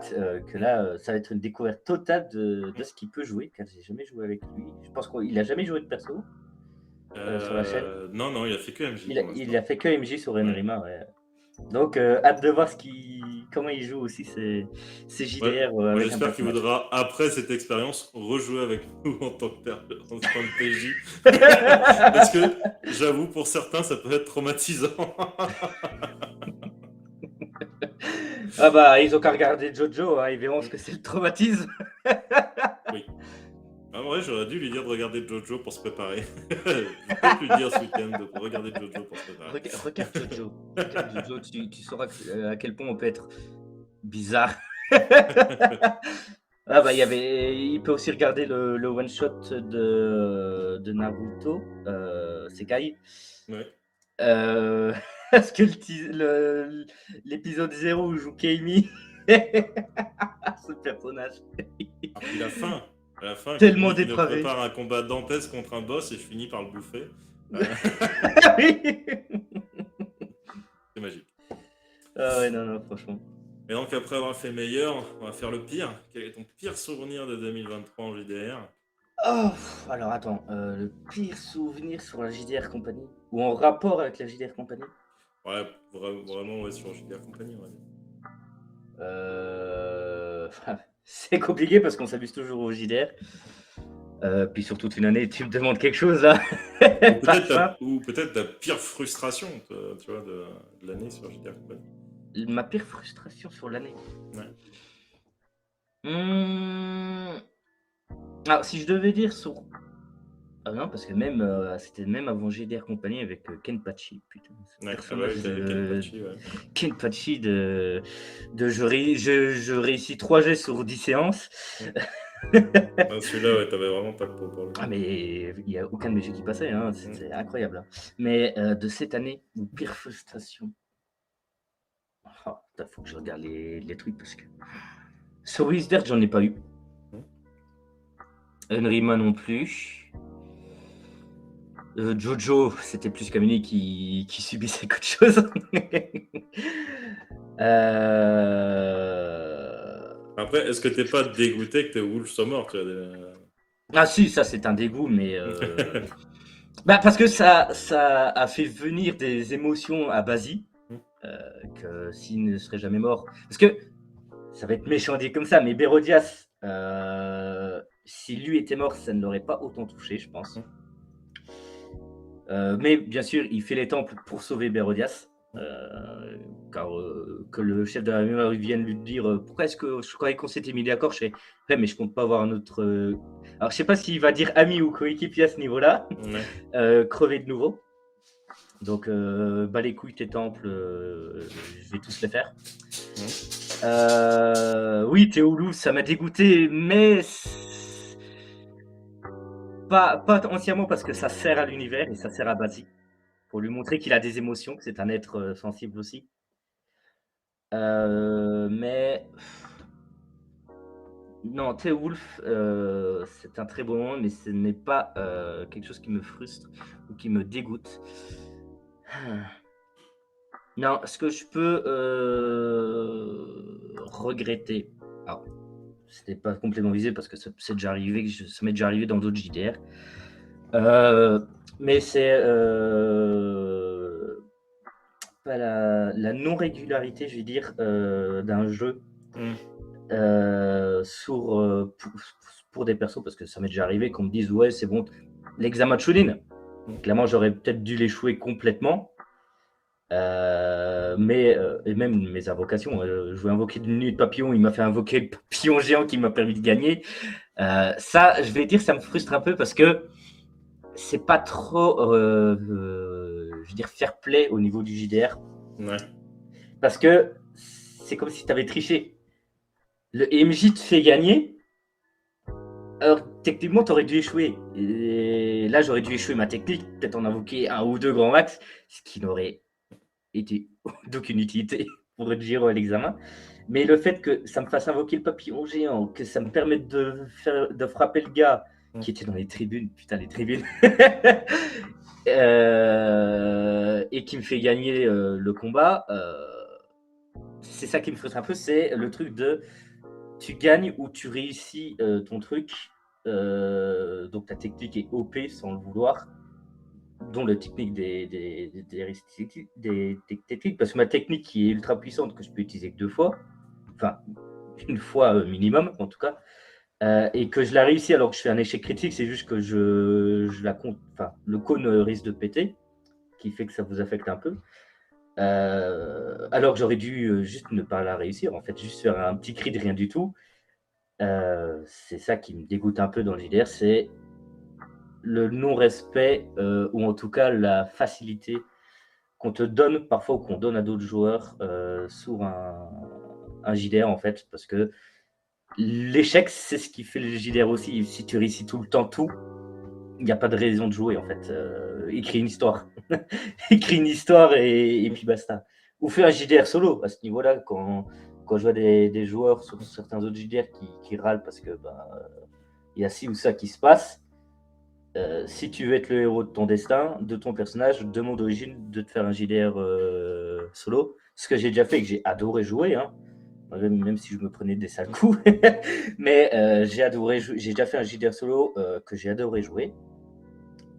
S2: que là, ça va être une découverte totale de ce qu'il peut jouer, car j'ai jamais joué avec lui. Je pense qu'il a jamais joué de perso sur la chaîne.
S1: Non, il a fait que MJ pour l'instant.
S2: Il a fait que MJ sur
S1: Ouais.
S2: Enrima, ouais. Donc hâte de voir comment il joue aussi ces JDR
S1: Moi,
S2: avec un
S1: j'espère qu'il
S2: personnage.
S1: voudra, après cette expérience, rejouer avec nous en tant que PJ. Parce que, j'avoue, pour certains, ça peut être traumatisant.
S2: Ah bah, ils ont qu'à regarder Jojo, hein, ils verront ce que c'est le traumatisme.
S1: Oui. En vrai, j'aurais dû lui dire de regarder Jojo pour se préparer. Je vais peut-être lui dire ce week-end de regarder Jojo pour se préparer.
S2: Regarde Jojo. Regarde Jojo, tu sauras à quel point on peut être bizarre. Ah bah, il peut aussi regarder le one shot de Naruto, Sekai.
S1: Ouais.
S2: Parce que l'épisode 0 où joue Keimi, ce personnage
S1: Ah, puis la fin,
S2: tellement
S1: Kimi qui nous
S2: dépravé.
S1: prépare un combat dantesque contre un boss et finit par le bouffer. Euh,
S2: Oui.
S1: c'est magique.
S2: Ah ouais, non, non, franchement.
S1: Et donc, après avoir fait meilleur, on va faire le pire. Quel est ton pire souvenir de 2023 en JDR?
S2: Oh, alors attends, le pire souvenir sur la JDR Company ou en rapport avec la JDR Company?
S1: Ouais, vraiment, ouais, sur JDR Company, on va dire.
S2: C'est compliqué parce qu'on s'amuse toujours au JDR. Puis sur toute une année, tu me demandes quelque chose là, pas simple.
S1: Ou peut-être ta pire frustration, tu vois, de l'année sur JDR Company.
S2: Ma pire frustration sur l'année.
S1: Ouais.
S2: Mmh. Alors si je devais dire sur ah non, parce que même, c'était même avant JDR Company avec, Kenpachi, putain, ce
S1: Ouais, ah bah
S2: personnage
S1: oui, t'avais
S2: de
S1: Kenpachi, ouais.
S2: Kenpachi de je réussis 3 jets sur 10 séances.
S1: Mm. Ah, celui-là, ouais, t'avais vraiment pas de peau pour le
S2: Ah
S1: coup.
S2: mais il y a aucun de mes jeux qui passait, hein,
S1: Mm.
S2: c'était incroyable, hein. Mais, de cette année, mon pire frustration, putain, faut que je regarde les trucs parce que sur Wizard, j'en ai pas eu.
S1: Mm.
S2: Unrima non plus. Jojo, c'était plus Kamini qui subissait qu'autre chose. Euh,
S1: Après, est-ce que t'es pas dégoûté que tes Wolves soient morts, tu vois,
S2: Ah si, ça c'est un dégoût, mais bah, parce que ça a fait venir des émotions à Basi,
S1: Mm.
S2: que s'il ne serait jamais mort. Parce que ça va être méchant dit comme ça, mais Berodias, si lui était mort, ça ne l'aurait pas autant touché, je pense.
S1: Mm.
S2: Mais bien sûr, il fait les temples pour sauver Berodias.
S1: Mm.
S2: Car que le chef de la mémoire vienne lui dire pourquoi est-ce que je croyais qu'on s'était mis d'accord. Je fais ouais, mais je compte pas avoir un autre. Alors je sais pas s'il va dire ami ou coéquipier à ce niveau-là.
S1: Ouais.
S2: Crever de nouveau. Donc bas les couilles tes temples, je vais tous les faire. Oui, Théoulou, ça m'a dégoûté, mais pas entièrement parce que ça sert à l'univers et ça sert à Basi. Pour lui montrer qu'il a des émotions, que c'est un être sensible aussi. Mais non, Wolf, c'est un très bon moment, mais ce n'est pas quelque chose qui me frustre ou qui me dégoûte. Non, ce que je peux regretter, alors, c'était pas complètement visé parce que c'est déjà arrivé, ça m'est déjà arrivé dans d'autres JDR, mais c'est pas la non-régularité, je vais dire, d'un jeu
S1: Mm.
S2: pour des persos, parce que ça m'est déjà arrivé qu'on me dise ouais, c'est bon, l'examen de Chunin,
S1: Mm.
S2: clairement, j'aurais peut-être dû l'échouer complètement. Et même mes invocations, je voulais invoquer une nuit de papillon, il m'a fait invoquer le papillon géant qui m'a permis de gagner. Ça, je vais dire, ça me frustre un peu parce que c'est pas trop, je veux dire, fair play au niveau du JDR.
S1: Ouais.
S2: Parce que c'est comme si tu avais triché. Le MJ te fait gagner, alors techniquement, tu aurais dû échouer. Et là, j'aurais dû échouer ma technique, peut-être en invoquer un ou deux grands max, ce qui n'aurait été d'aucune utilité pour réussir l'examen. Mais le fait que ça me fasse invoquer le papillon géant, que ça me permette de frapper le gars
S1: Mm.
S2: qui était dans les tribunes, putain, les tribunes, et qui me fait gagner le combat, c'est ça qui me frustre un peu, c'est le truc de tu gagnes ou tu réussis ton truc, donc ta technique est OP sans le vouloir, dont la technique des techniques, parce que ma technique qui est ultra puissante, que je peux utiliser que 2 fois, enfin une fois minimum en tout cas, et que je la réussis alors que je fais un échec critique, c'est juste que je la compte, enfin le cône risque de péter, qui fait que ça vous affecte un peu. Alors que j'aurais dû juste ne pas la réussir, en fait, juste faire un petit cri de rien du tout. C'est ça qui me dégoûte un peu dans le JDR, c'est le non-respect, ou en tout cas la facilité qu'on te donne parfois ou qu'on donne à d'autres joueurs sur un un JDR en fait, parce que l'échec, c'est ce qui fait le JDR aussi. Si tu réussis tout le temps tout, il n'y a pas de raison de jouer en fait. Écris une histoire. Écris une histoire et puis basta. Ou fais un JDR solo à ce niveau-là, quand je vois des joueurs sur certains autres JDR qui râlent parce que il y a ci ou ça qui se passe. Si tu veux être le héros de ton destin, de ton personnage, de mon origine, de te faire un JDR solo, ce que j'ai déjà fait et que j'ai adoré jouer, hein, même si je me prenais des sales coups, mais j'ai déjà fait un JDR solo que j'ai adoré jouer.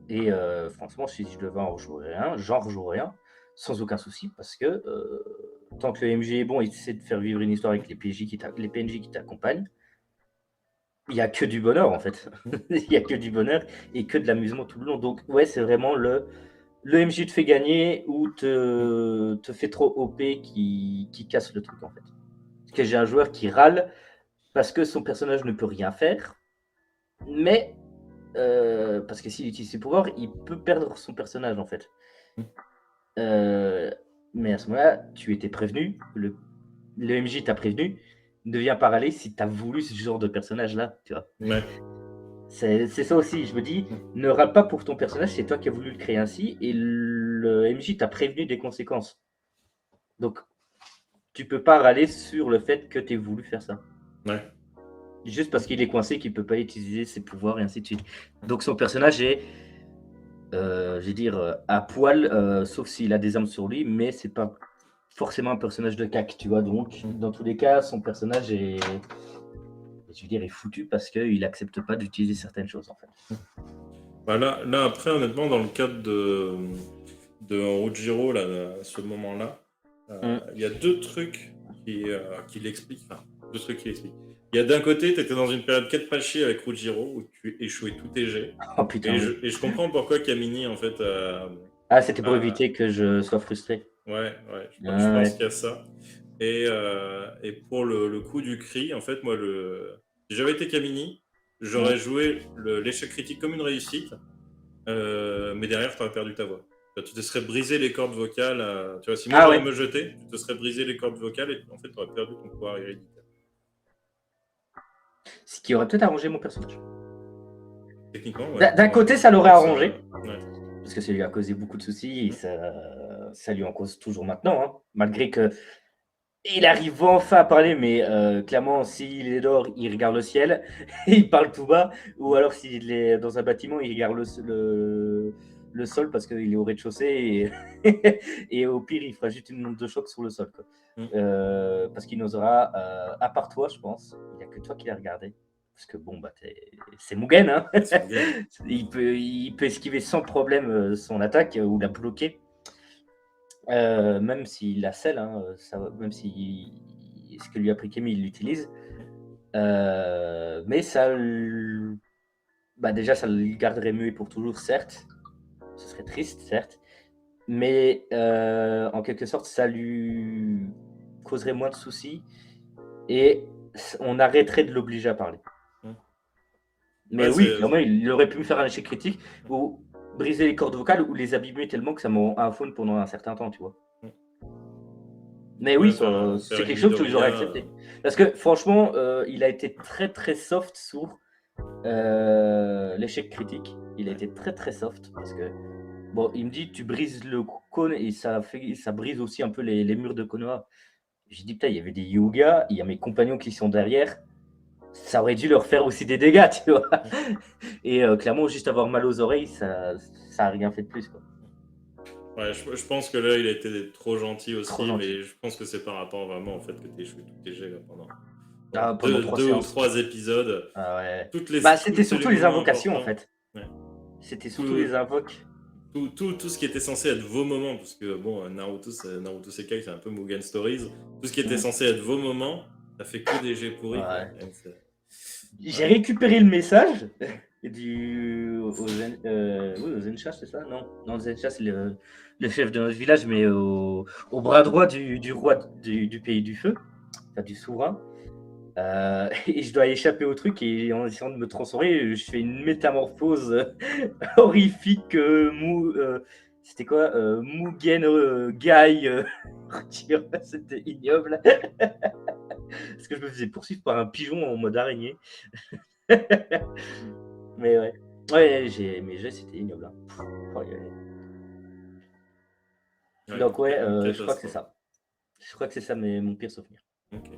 S2: Et franchement, si je devais en rejouer un, j'en rejouerais un sans aucun souci parce que tant que le MJ est bon, il essaie de faire vivre une histoire avec les PNJ qui t'accompagnent. Il n'y a que du bonheur en fait. Il n'y a que du bonheur et que de l'amusement tout le long. Donc ouais, c'est vraiment le MJ te fait gagner ou te fait trop OP qui casse le truc en fait. Parce que j'ai un joueur qui râle parce que son personnage ne peut rien faire, mais parce que s'il utilise ses pouvoirs, il peut perdre son personnage en fait. Mais à ce moment-là, tu étais prévenu, le MJ t'a prévenu, ne viens pas râler si tu as voulu ce genre de personnage-là, tu vois.
S1: Ouais.
S2: C'est ça aussi, je me dis, ne râle pas pour ton personnage, c'est toi qui as voulu le créer ainsi, et le MJ t'a prévenu des conséquences. Donc, tu peux pas râler sur le fait que tu aies voulu faire ça.
S1: Ouais.
S2: Juste parce qu'il est coincé, qu'il peut pas utiliser ses pouvoirs et ainsi de suite. Donc son personnage est, je vais dire, à poil, sauf s'il a des armes sur lui, mais c'est pas forcément un personnage de cac, tu vois. Donc, dans tous les cas, son personnage est, je veux dire, est foutu parce qu'il accepte pas d'utiliser certaines choses, en fait.
S1: Bah là, après, honnêtement, dans le cadre de Rujiro, là, à ce moment-là, il y a deux trucs qui l'expliquent. Enfin, deux trucs qui l'expliquent. Il y a d'un côté, tu étais dans une période quête pâchée avec Rujiro où tu échouais tous tes jets.
S2: Oh putain.
S1: Et je comprends pourquoi Kamini, en fait.
S2: C'était pour éviter que je sois frustré.
S1: Ouais, je pense qu'il y a ça. Et pour le coup du cri, en fait, moi, si j'avais été Kamini, j'aurais joué l'échec critique comme une réussite, mais derrière, tu aurais perdu ta voix. Tu te serais brisé les cordes vocales. Tu vois, si moi j'aurais me jeter, tu te serais brisé les cordes vocales et en fait, tu aurais perdu ton pouvoir héréditaire.
S2: Ce qui aurait peut-être arrangé mon personnage.
S1: Techniquement, ouais.
S2: D'un côté, ça l'aurait arrangé.
S1: Ouais.
S2: Parce que ça lui a causé beaucoup de soucis et ça lui en cause toujours maintenant, hein, malgré que il arrive enfin à parler, mais clairement, s'il est dehors, il regarde le ciel, il parle tout bas, ou alors s'il est dans un bâtiment, il regarde le sol parce qu'il est au rez-de-chaussée et au pire, il fera juste une onde de choc sur le sol, quoi. Parce qu'il n'osera, à part toi, je pense, il n'y a que toi qui l'as regardé. Parce que bon, c'est Mugen, hein. il peut esquiver sans problème son attaque ou la bloquer. Même s'il la scelle, hein, même si ce que lui a pris Kemi, il l'utilise. Mais déjà, ça le garderait muet pour toujours, certes. Ce serait triste, certes. Mais en quelque sorte, ça lui causerait moins de soucis. Et on arrêterait de l'obliger à parler. Mais oui, clairement, il aurait pu me faire un échec critique ou briser les cordes vocales ou les abîmer tellement que ça m'en faune pendant un certain temps, tu vois. Mais oui, c'est quelque chose que j'aurais accepté. Parce que franchement, il a été très très soft sur l'échec critique. Il a été très très soft parce que bon, il me dit tu brises le cône et ça brise aussi un peu les murs de Konoha. J'ai dit putain, il y avait des yogas, il y a mes compagnons qui sont derrière. Ça aurait dû leur faire aussi des dégâts, tu vois. Et clairement, juste avoir mal aux oreilles, ça a rien fait de plus, quoi.
S1: Ouais, je pense que là, il a été trop gentil aussi, mais je pense que c'est par rapport vraiment au fait que tu échoué tous tes jets là, pendant deux ou trois épisodes.
S2: Ah ouais.
S1: C'était
S2: surtout les invocations, en fait. Ouais. C'était surtout les invoques.
S1: Tout ce qui était censé être vos moments, parce que bon, Naruto Sekai, c'est un peu Mugen Stories. Tout ce qui était censé être vos moments, ça fait que des jets pourris. Ouais.
S2: J'ai récupéré le message au Zensha, c'est ça? Non, Zensha, c'est le chef de notre village, mais au bras droit du roi du pays du feu, enfin, du souverain. Et je dois échapper au truc et en essayant de me transformer, je fais une métamorphose horrifique. C'était quoi? Mugen Guy. C'était ignoble. parce que je me faisais poursuivre par un pigeon en mode araignée. Mais ouais. Ouais, mes jeux, c'était ignoble, hein. Oh,
S1: Ouais,
S2: donc ouais,
S1: une
S2: je crois que c'est
S1: catastrophe.
S2: ça. Je crois que c'est ça mon pire souvenir.
S1: Ok.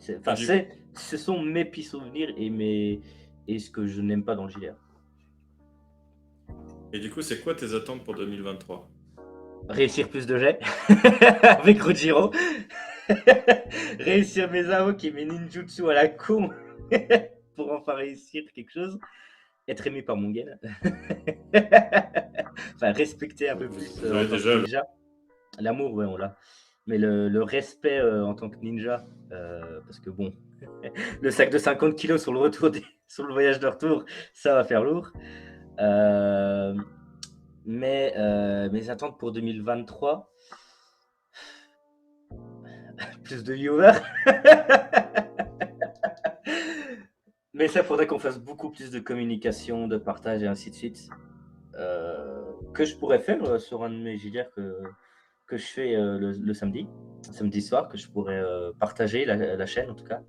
S1: Et
S2: Enfin,
S1: du,
S2: ce sont mes pires souvenirs et ce que je n'aime pas dans le JDR.
S1: et du coup, c'est quoi tes attentes pour 2023?
S2: Réussir plus de jets avec Rojiro. Réussir mes AOK et mes ninjutsu à la con pour enfin réussir quelque chose. Être aimé par mon gain. Enfin, respecter un peu plus
S1: Vous
S2: en
S1: avez
S2: tant que
S1: déjà
S2: ninja. L'amour, ouais, on l'a. Mais le respect en tant que ninja, parce que bon, le sac de 50 kilos sur le retour, sur le voyage de retour, ça va faire lourd. Euh, mais mes attentes pour 2023, plus de viewers. Mais ça, faudrait qu'on fasse beaucoup plus de communication, de partage et ainsi de suite. Que je pourrais faire sur un de mes JDR que je fais le samedi soir, que je pourrais partager la chaîne en tout cas.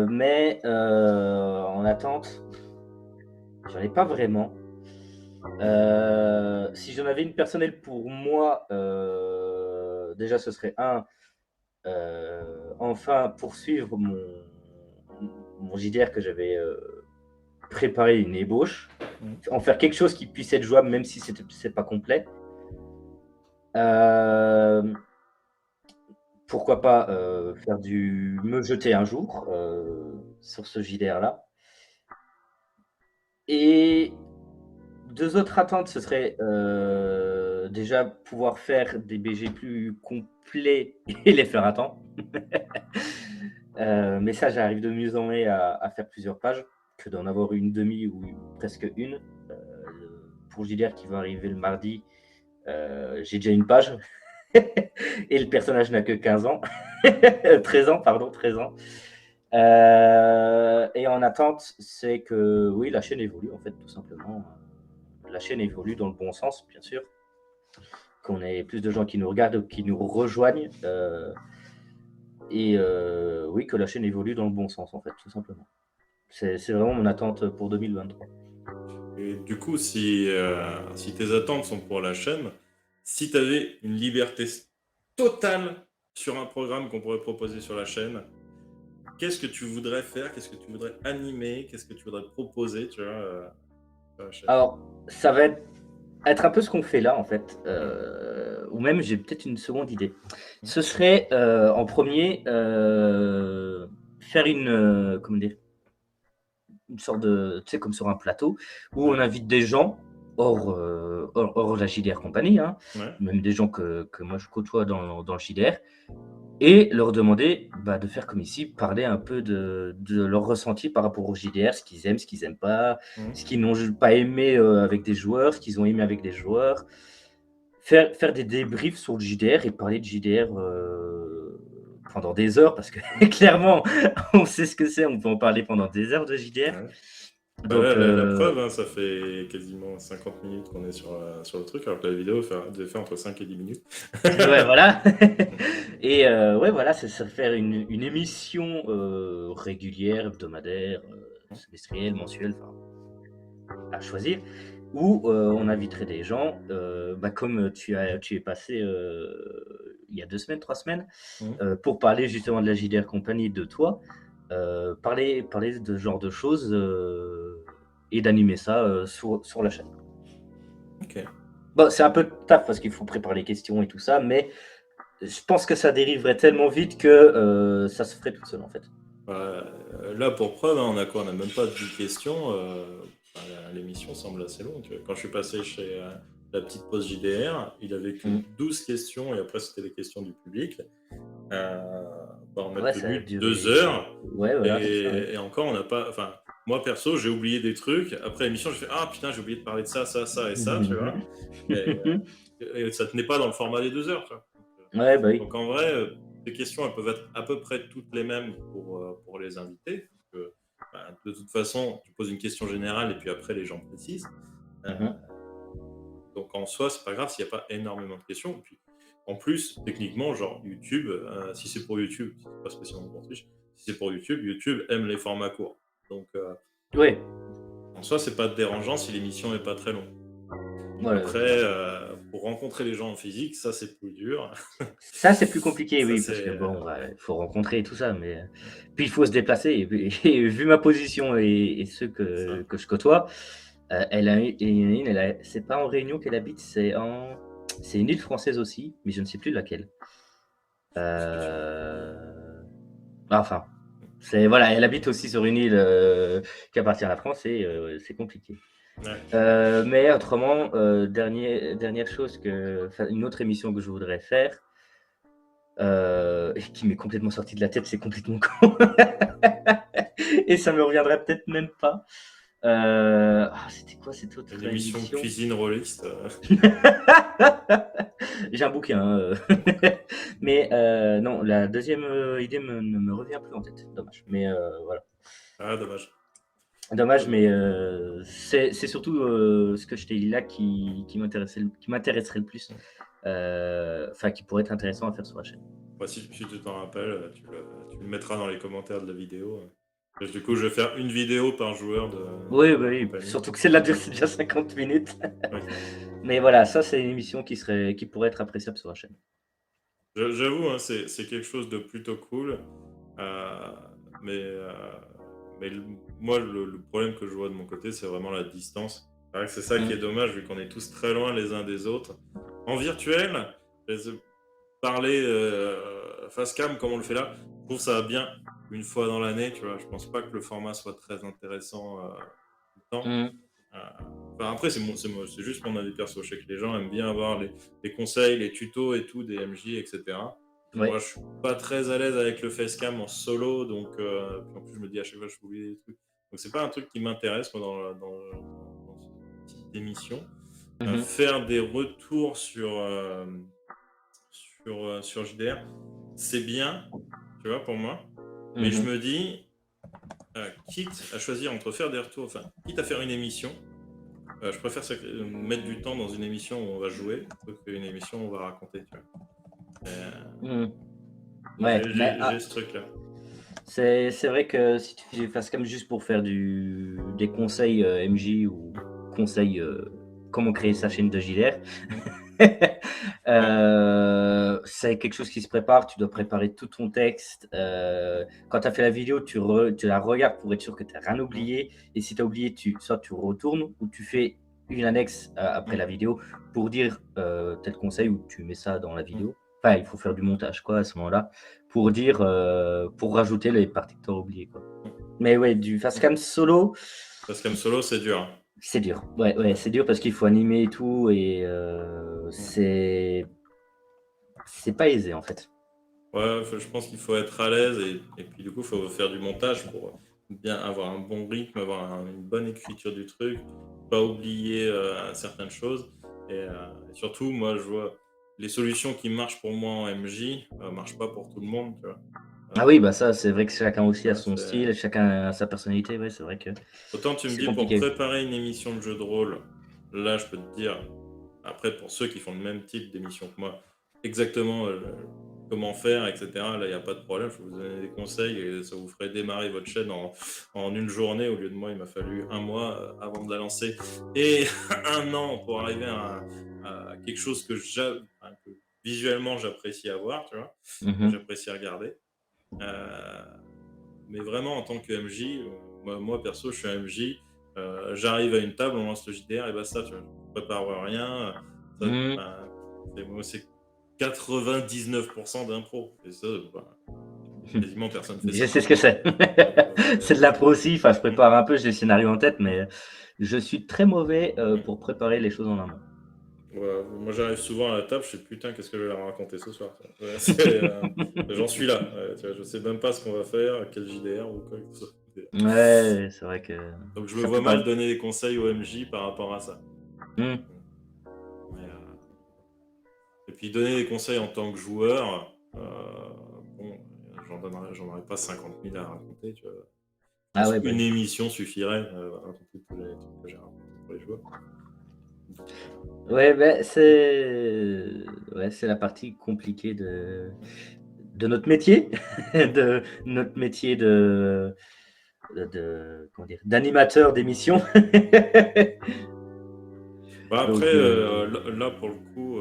S2: Mais en attente, j'en ai pas vraiment. Si j'en avais une personnelle pour moi, déjà ce serait enfin poursuivre mon JDR que j'avais préparé une ébauche, en faire quelque chose qui puisse être jouable même si c'est pas complet. Pourquoi pas me jeter un jour sur ce JDR là. Et deux autres attentes, ce serait déjà pouvoir faire des BG plus complets et les faire à temps. Mais ça, j'arrive de mieux en mieux à faire plusieurs pages que d'en avoir une demi ou presque une. Pour JDR qui va arriver le mardi, j'ai déjà une page. Et le personnage n'a que 15 ans. 13 ans, pardon, 13 ans. Et en attente, c'est que oui, la chaîne évolue en fait, tout simplement. La chaîne évolue dans le bon sens, bien sûr. Qu'on ait plus de gens qui nous regardent ou qui nous rejoignent. Et oui, que la chaîne évolue dans le bon sens, en fait, tout simplement. C'est vraiment mon attente pour 2023.
S1: Et du coup, si tes attentes sont pour la chaîne, si tu avais une liberté totale sur un programme qu'on pourrait proposer sur la chaîne, qu'est-ce que tu voudrais faire? Qu'est-ce que tu voudrais animer? Qu'est-ce que tu voudrais proposer, tu vois, sur la chaîne?
S2: Alors, ça va être un peu ce qu'on fait là, en fait.
S1: Mm.
S2: Ou même, j'ai peut-être une seconde idée. Ce serait, en premier, faire comment dire, une sorte de, tu sais, comme sur un plateau, où on
S1: Ouais.
S2: invite des gens hors la JDR compagnie, hein,
S1: Ouais.
S2: même des gens que moi je côtoie dans le JDR, et leur demander de faire comme ici, parler un peu de leur ressenti par rapport au JDR, ce qu'ils aiment pas,
S1: Mm.
S2: ce qu'ils n'ont pas aimé avec des joueurs, ce qu'ils ont aimé avec des joueurs. Faire des débriefs sur le JDR et parler de JDR pendant des heures, parce que clairement, on sait ce que c'est, on peut en parler pendant des heures de JDR.
S1: Ouais. Bah là,
S2: Donc,
S1: la preuve, hein, ça fait quasiment 50 minutes qu'on est sur le truc, alors que la vidéo devait faire entre 5 et 10 minutes.
S2: ouais, voilà. Et ouais, voilà, ça faire une émission régulière, hebdomadaire, semestrielle, mensuelle, enfin, à choisir, où on inviterait des gens, comme tu es passé il y a 2 semaines, 3 semaines,
S1: Mm.
S2: pour parler justement de la JDR Company, de toi, parler de ce genre de choses et d'animer ça sur la chaîne.
S1: Ok.
S2: Bon, c'est un peu de taf parce qu'il faut préparer les questions et tout ça, mais je pense que ça dériverait tellement vite que ça se ferait tout seul en fait.
S1: Bah, là, pour preuve, hein, on a quoi? On n'a même pas 10 questions. Bah, l'émission semble assez longue. Quand je suis passé chez la petite pause JDR, il avait que
S2: Mm.
S1: 12 questions et après, c'était les questions du public. On a
S2: Ouais, ça a
S1: tenu 2
S2: duré.
S1: heures
S2: Ouais, voilà, c'est ça. Ouais.
S1: et encore, on n'a pas. Enfin, moi, perso, j'ai oublié des trucs. Après l'émission, j'ai fait ah putain, j'ai oublié de parler de ça, ça, ça et ça, tu vois. Et, et ça tenait pas dans le format des 2 heures, tu vois.
S2: Ouais, bah oui.
S1: Donc en vrai, les questions, elles peuvent être à peu près toutes les mêmes pour les invités. De toute façon, tu poses une question générale et puis après, les gens précisent. Euh,
S2: Mhm.
S1: donc en soi, c'est pas grave s'il n'y a pas énormément de questions. Et puis, en plus, techniquement, genre YouTube, si c'est pour YouTube, c'est pas spécialement pour Twitch, si c'est pour YouTube, YouTube aime les formats courts. Donc,
S2: Ouais,
S1: en soi, c'est pas dérangeant si l'émission est pas très longue.
S2: voilà.
S1: Après, pour rencontrer les gens en physique, ça, c'est plus dur.
S2: Ça, c'est plus compliqué,
S1: Ça,
S2: oui,
S1: c'est,
S2: parce que bon, bah, il faut rencontrer et tout ça, mais
S1: mmh,
S2: puis il faut se déplacer et vu ma position et ceux
S1: c'est ça.
S2: que je côtoie, elle a elle a c'est pas en Réunion qu'elle habite, c'est une île française aussi, mais je ne sais plus laquelle.
S1: Je sais plus sur
S2: Enfin, c'est voilà, elle habite aussi sur une île, qui appartient à la France et c'est compliqué.
S1: ouais.
S2: Mais autrement, dernière chose une autre émission que je voudrais faire, et qui m'est complètement sorti de la tête, c'est complètement con et ça me reviendrait peut-être même pas. C'était quoi cette autre
S1: Une émission de
S2: émission?
S1: cuisine rôliste.
S2: J'ai un bouquin, mais non, la deuxième idée ne me revient plus en tête. Dommage, mais voilà.
S1: Ah, dommage.
S2: Dommage, mais
S1: Dommage.
S2: c'est surtout, ce que je t'ai dit là qui m'intéresserait le plus, enfin qui pourrait être intéressant à faire sur la chaîne.
S1: Bah, si tu t'en rappelles, tu le mettras dans les commentaires de la vidéo. Parce que du coup, je vais faire une vidéo par joueur
S2: Oui, bah,
S1: de
S2: oui,
S1: compagnie.
S2: surtout que celle-là dure c'est déjà 50 minutes.
S1: Oui.
S2: Mais voilà, ça c'est une émission qui pourrait être appréciable sur la chaîne.
S1: J'avoue, hein, c'est quelque chose de plutôt cool. Euh, mais mais moi, le problème que je vois de mon côté, c'est vraiment la distance. C'est vrai que c'est ça qui est
S2: Mmh.
S1: dommage, vu qu'on est tous très loin les uns des autres. En virtuel, parler face cam comme on le fait là, je trouve ça bien une fois dans l'année, tu vois. Je pense pas que le format soit très intéressant tout le temps.
S2: Mmh.
S1: Euh, enfin, après, c'est juste mon avis perso. Je sais que les gens aiment bien avoir les conseils, les tutos et tout des MJ, etc. Moi,
S2: Ouais.
S1: je suis pas très à l'aise avec le facecam en solo, donc puis en plus, je me dis à chaque fois, je peux oublier des trucs. Donc, c'est pas un truc qui m'intéresse moi, dans ce type d'émission.
S2: Mmh mh.
S1: Faire des retours sur JDR, c'est bien, tu vois, pour moi. Mais
S2: Mmh
S1: je
S2: mh.
S1: me dis, quitte à choisir entre faire des retours, enfin, quitte à faire une émission, je préfère mettre du temps dans une émission où on va jouer plutôt qu'une émission où on va raconter, tu vois.
S2: Mmh.
S1: Moi,
S2: Ouais, mais
S1: j'ai ce truc-là.
S2: c'est vrai que si tu fais du facecam juste pour faire des conseils, MJ ou conseils, comment créer sa chaîne de JDR,
S1: Ouais.
S2: c'est quelque chose qui se prépare. Tu dois préparer tout ton texte. Quand tu as fait la vidéo, tu la regardes pour être sûr que tu as rien
S1: Mmh,
S2: oublié et si tu as oublié, soit tu retournes ou tu fais une annexe, après
S1: mmh,
S2: la vidéo pour dire, tel conseil ou tu mets ça dans la
S1: mmh,
S2: vidéo. Enfin, il faut faire du montage quoi à ce moment-là pour dire, pour rajouter les parties que tu as oubliées quoi.
S1: mmh,
S2: Mais ouais, du
S1: mmh.
S2: facecam solo,
S1: Parce comme solo, c'est dur, hein.
S2: c'est dur. Ouais, ouais, c'est dur parce qu'il faut animer et tout et
S1: Mmh.
S2: c'est pas aisé en fait.
S1: Ouais, je pense qu'il faut être à l'aise et puis du coup, il faut faire du montage pour bien avoir un bon rythme, avoir une bonne écriture du truc, pas oublier certaines choses. Et surtout, moi, je vois les solutions qui marchent pour moi en MJ marchent pas pour tout le monde, tu vois.
S2: Ah
S1: Euh,
S2: oui, bah ça, c'est vrai que chacun aussi a
S1: ouais,
S2: son style, chacun a sa personnalité, ouais, c'est vrai que
S1: autant tu me
S2: c'est
S1: dis pour
S2: compliqué.
S1: préparer une émission de jeu de rôle, là, je peux te dire, après, pour ceux qui font le même type d'émission que moi, exactement comment faire, etc. Là, il n'y a pas de problème. Je vais vous donner des conseils et ça vous ferait démarrer votre chaîne en une journée. Au lieu de moi, il m'a fallu un mois avant de la lancer et un an pour arriver à quelque chose enfin, que visuellement j'apprécie avoir, tu vois,
S2: Mmh
S1: que
S2: mh.
S1: j'apprécie regarder. Euh, mais vraiment, en tant que MJ, moi perso, je suis un MJ. J'arrive à une table, on lance le JDR et basta, tu vois. Je prépare rien.
S2: Mmh.
S1: Enfin, moi, c'est 99% d'impro. Et ça, bah, quasiment personne fait
S2: Je
S1: ça.
S2: sais ce que c'est.
S1: Donc,
S2: C'est de l'impro aussi, enfin je
S1: mm,
S2: prépare un peu, j'ai le scénario en tête, mais je suis très mauvais,
S1: mm.
S2: pour préparer les choses en amont.
S1: Ouais, moi, j'arrive souvent à la table, je sais putain, qu'est-ce que je vais leur raconter ce soir. Ouais, j'en suis là. Ouais, tu vois, je sais même pas ce qu'on va faire, quel JDR ou quoi. Que ce soit.
S2: Ouais, c'est vrai que
S1: Donc, je me
S2: ça
S1: vois
S2: peut
S1: mal
S2: paraître
S1: donner des conseils au MJ par rapport à ça.
S2: mmh.
S1: Mm. Mais, et puis donner des conseils en tant que joueur, bon, j'en aurais pas 50 000 à raconter, tu vois. Je
S2: Ah
S1: pense
S2: ouais, bah
S1: qu'une
S2: oui.
S1: émission suffirait à raconter tous les trucs que j'ai racontés pour les joueurs.
S2: Ouais, bah, c'est la partie compliquée de notre métier, de notre métier comment dire? D'animateur d'émission.
S1: Bah, après,
S2: Donc
S1: là, pour le coup,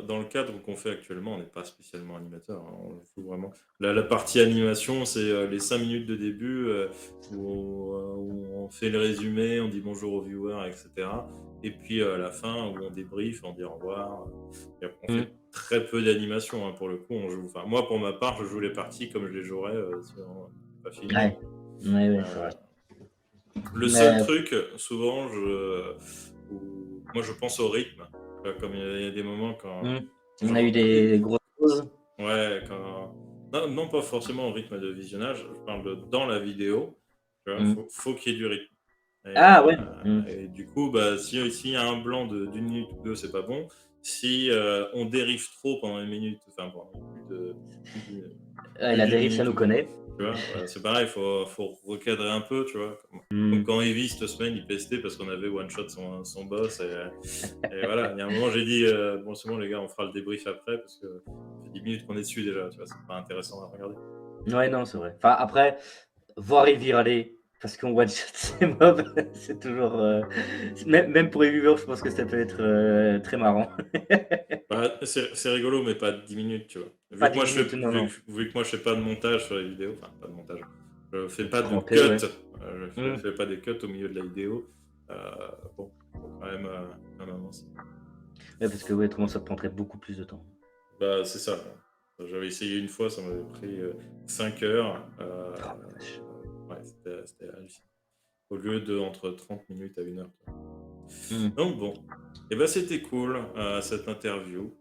S1: dans le cadre qu'on fait actuellement, on n'est pas spécialement animateur, hein, on le fout vraiment. La partie animation, c'est les 5 minutes de début où on fait le résumé, on dit bonjour aux viewers, etc. Et puis à la fin, où on débrief, on dit au revoir. Et on
S2: mmh,
S1: fait très peu d'animation, hein, pour le coup. On joue, enfin, moi, pour ma part, je joue les parties comme je les jouerais si on n'était pas filmé.
S2: ouais, ouais, c'est
S1: Euh,
S2: vrai.
S1: le seul
S2: Mais
S1: truc, souvent, moi je pense au rythme. Comme il y a des moments quand.
S2: mmh, on a eu
S1: Genre,
S2: des grosses pauses.
S1: ouais, quand. Non, non, pas forcément au rythme de visionnage, je parle de dans la vidéo. Tu vois,
S2: Mmh.
S1: faut qu'il y ait du rythme.
S2: Ah ouais! Mmh.
S1: Et du coup, bah, s'il y a un blanc d'une minute ou deux, c'est pas bon. Si on dérive trop pendant une minute, enfin, pendant
S2: Ouais,
S1: plus
S2: la
S1: d'une
S2: dérive, ça
S1: minute
S2: nous
S1: ou deux.
S2: connaît.
S1: Tu vois? C'est pareil, faut recadrer un peu, tu vois? Comme
S2: Mmh.
S1: quand Heavy, cette semaine, il pestait parce qu'on avait one shot son boss et voilà. Il y a un moment, j'ai dit: «Bon, c'est bon les gars, on fera le débrief après parce que ça fait 10 minutes qu'on est dessus déjà», tu vois? C'est pas intéressant à regarder.
S2: Ouais, non, c'est vrai. Enfin, après, voir Heavy râler parce qu'on one shot ses mobs, c'est toujours, même pour les viewers, je pense que ça peut être, très marrant.
S1: Bah, c'est rigolo, mais pas 10 minutes, tu vois?
S2: Pas 10 minutes, non, non.
S1: Vu que moi je fais pas de montage sur les vidéos, enfin pas de montage, je fais pas
S2: Pour
S1: de
S2: monter,
S1: cut,
S2: ouais.
S1: je
S2: Mmh.
S1: fais pas des cuts au milieu de la vidéo, heu, bon, faut quand même, un moment.
S2: Ouais, parce que ouais, autrement ça te prendrait beaucoup plus de temps.
S1: Bah, c'est ça. J'avais essayé une fois, ça m'avait pris 5 heures.
S2: Oh la vache.
S1: Ouais, c'était hallucinant. Au lieu de entre 30 minutes à 1 heure.
S2: Mmh.
S1: Donc bon, et ben c'était cool cette interview.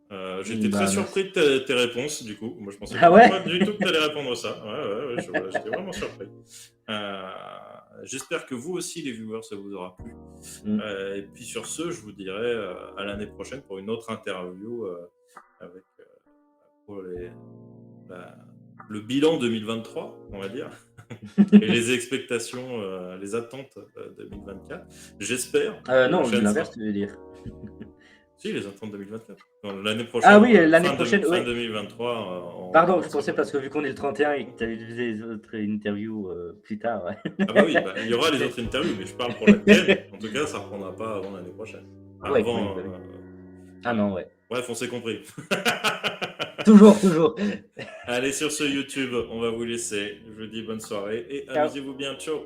S1: J'étais très
S2: Bah,
S1: surpris
S2: merci.
S1: de tes réponses, du coup. Moi, je pensais
S2: Ah
S1: vraiment pas
S2: ouais?
S1: du tout que tu allais répondre ça. Ouais, ouais, ouais, j'étais vraiment surpris. Euh, J'espère que vous aussi, les viewers, ça vous aura plu.
S2: Mmh.
S1: Et puis sur ce, je vous dirai à l'année prochaine pour une autre interview avec pour la- le bilan 2023, on va dire, et les expectations, les attentes 2024. J'espère que la
S2: Non,
S1: prochaine
S2: l'inverse,
S1: sera.
S2: tu veux dire?
S1: Si, les attentes 2024. Non, l'année
S2: Ah
S1: prochaine,
S2: oui, l'année prochaine,
S1: fin
S2: ouais.
S1: 2023,
S2: Pardon,
S1: on
S2: je
S1: sera
S2: pensais
S1: pas là.
S2: parce que vu qu'on est le 31 et que tu avais divisé les autres interviews, plus tard, ouais.
S1: Ah bah oui, bah, il y aura les autres interviews, mais je parle pour la tienne. En tout cas, ça reprendra pas avant l'année prochaine. Enfin,
S2: Ouais, oui, bah,
S1: avant.
S2: oui. Ah non, ouais.
S1: Bref, on s'est compris.
S2: Toujours, toujours.
S1: Allez, sur ce YouTube, on va vous laisser. Je vous dis bonne soirée et
S2: Ciao.
S1: amusez-vous bien. Ciao.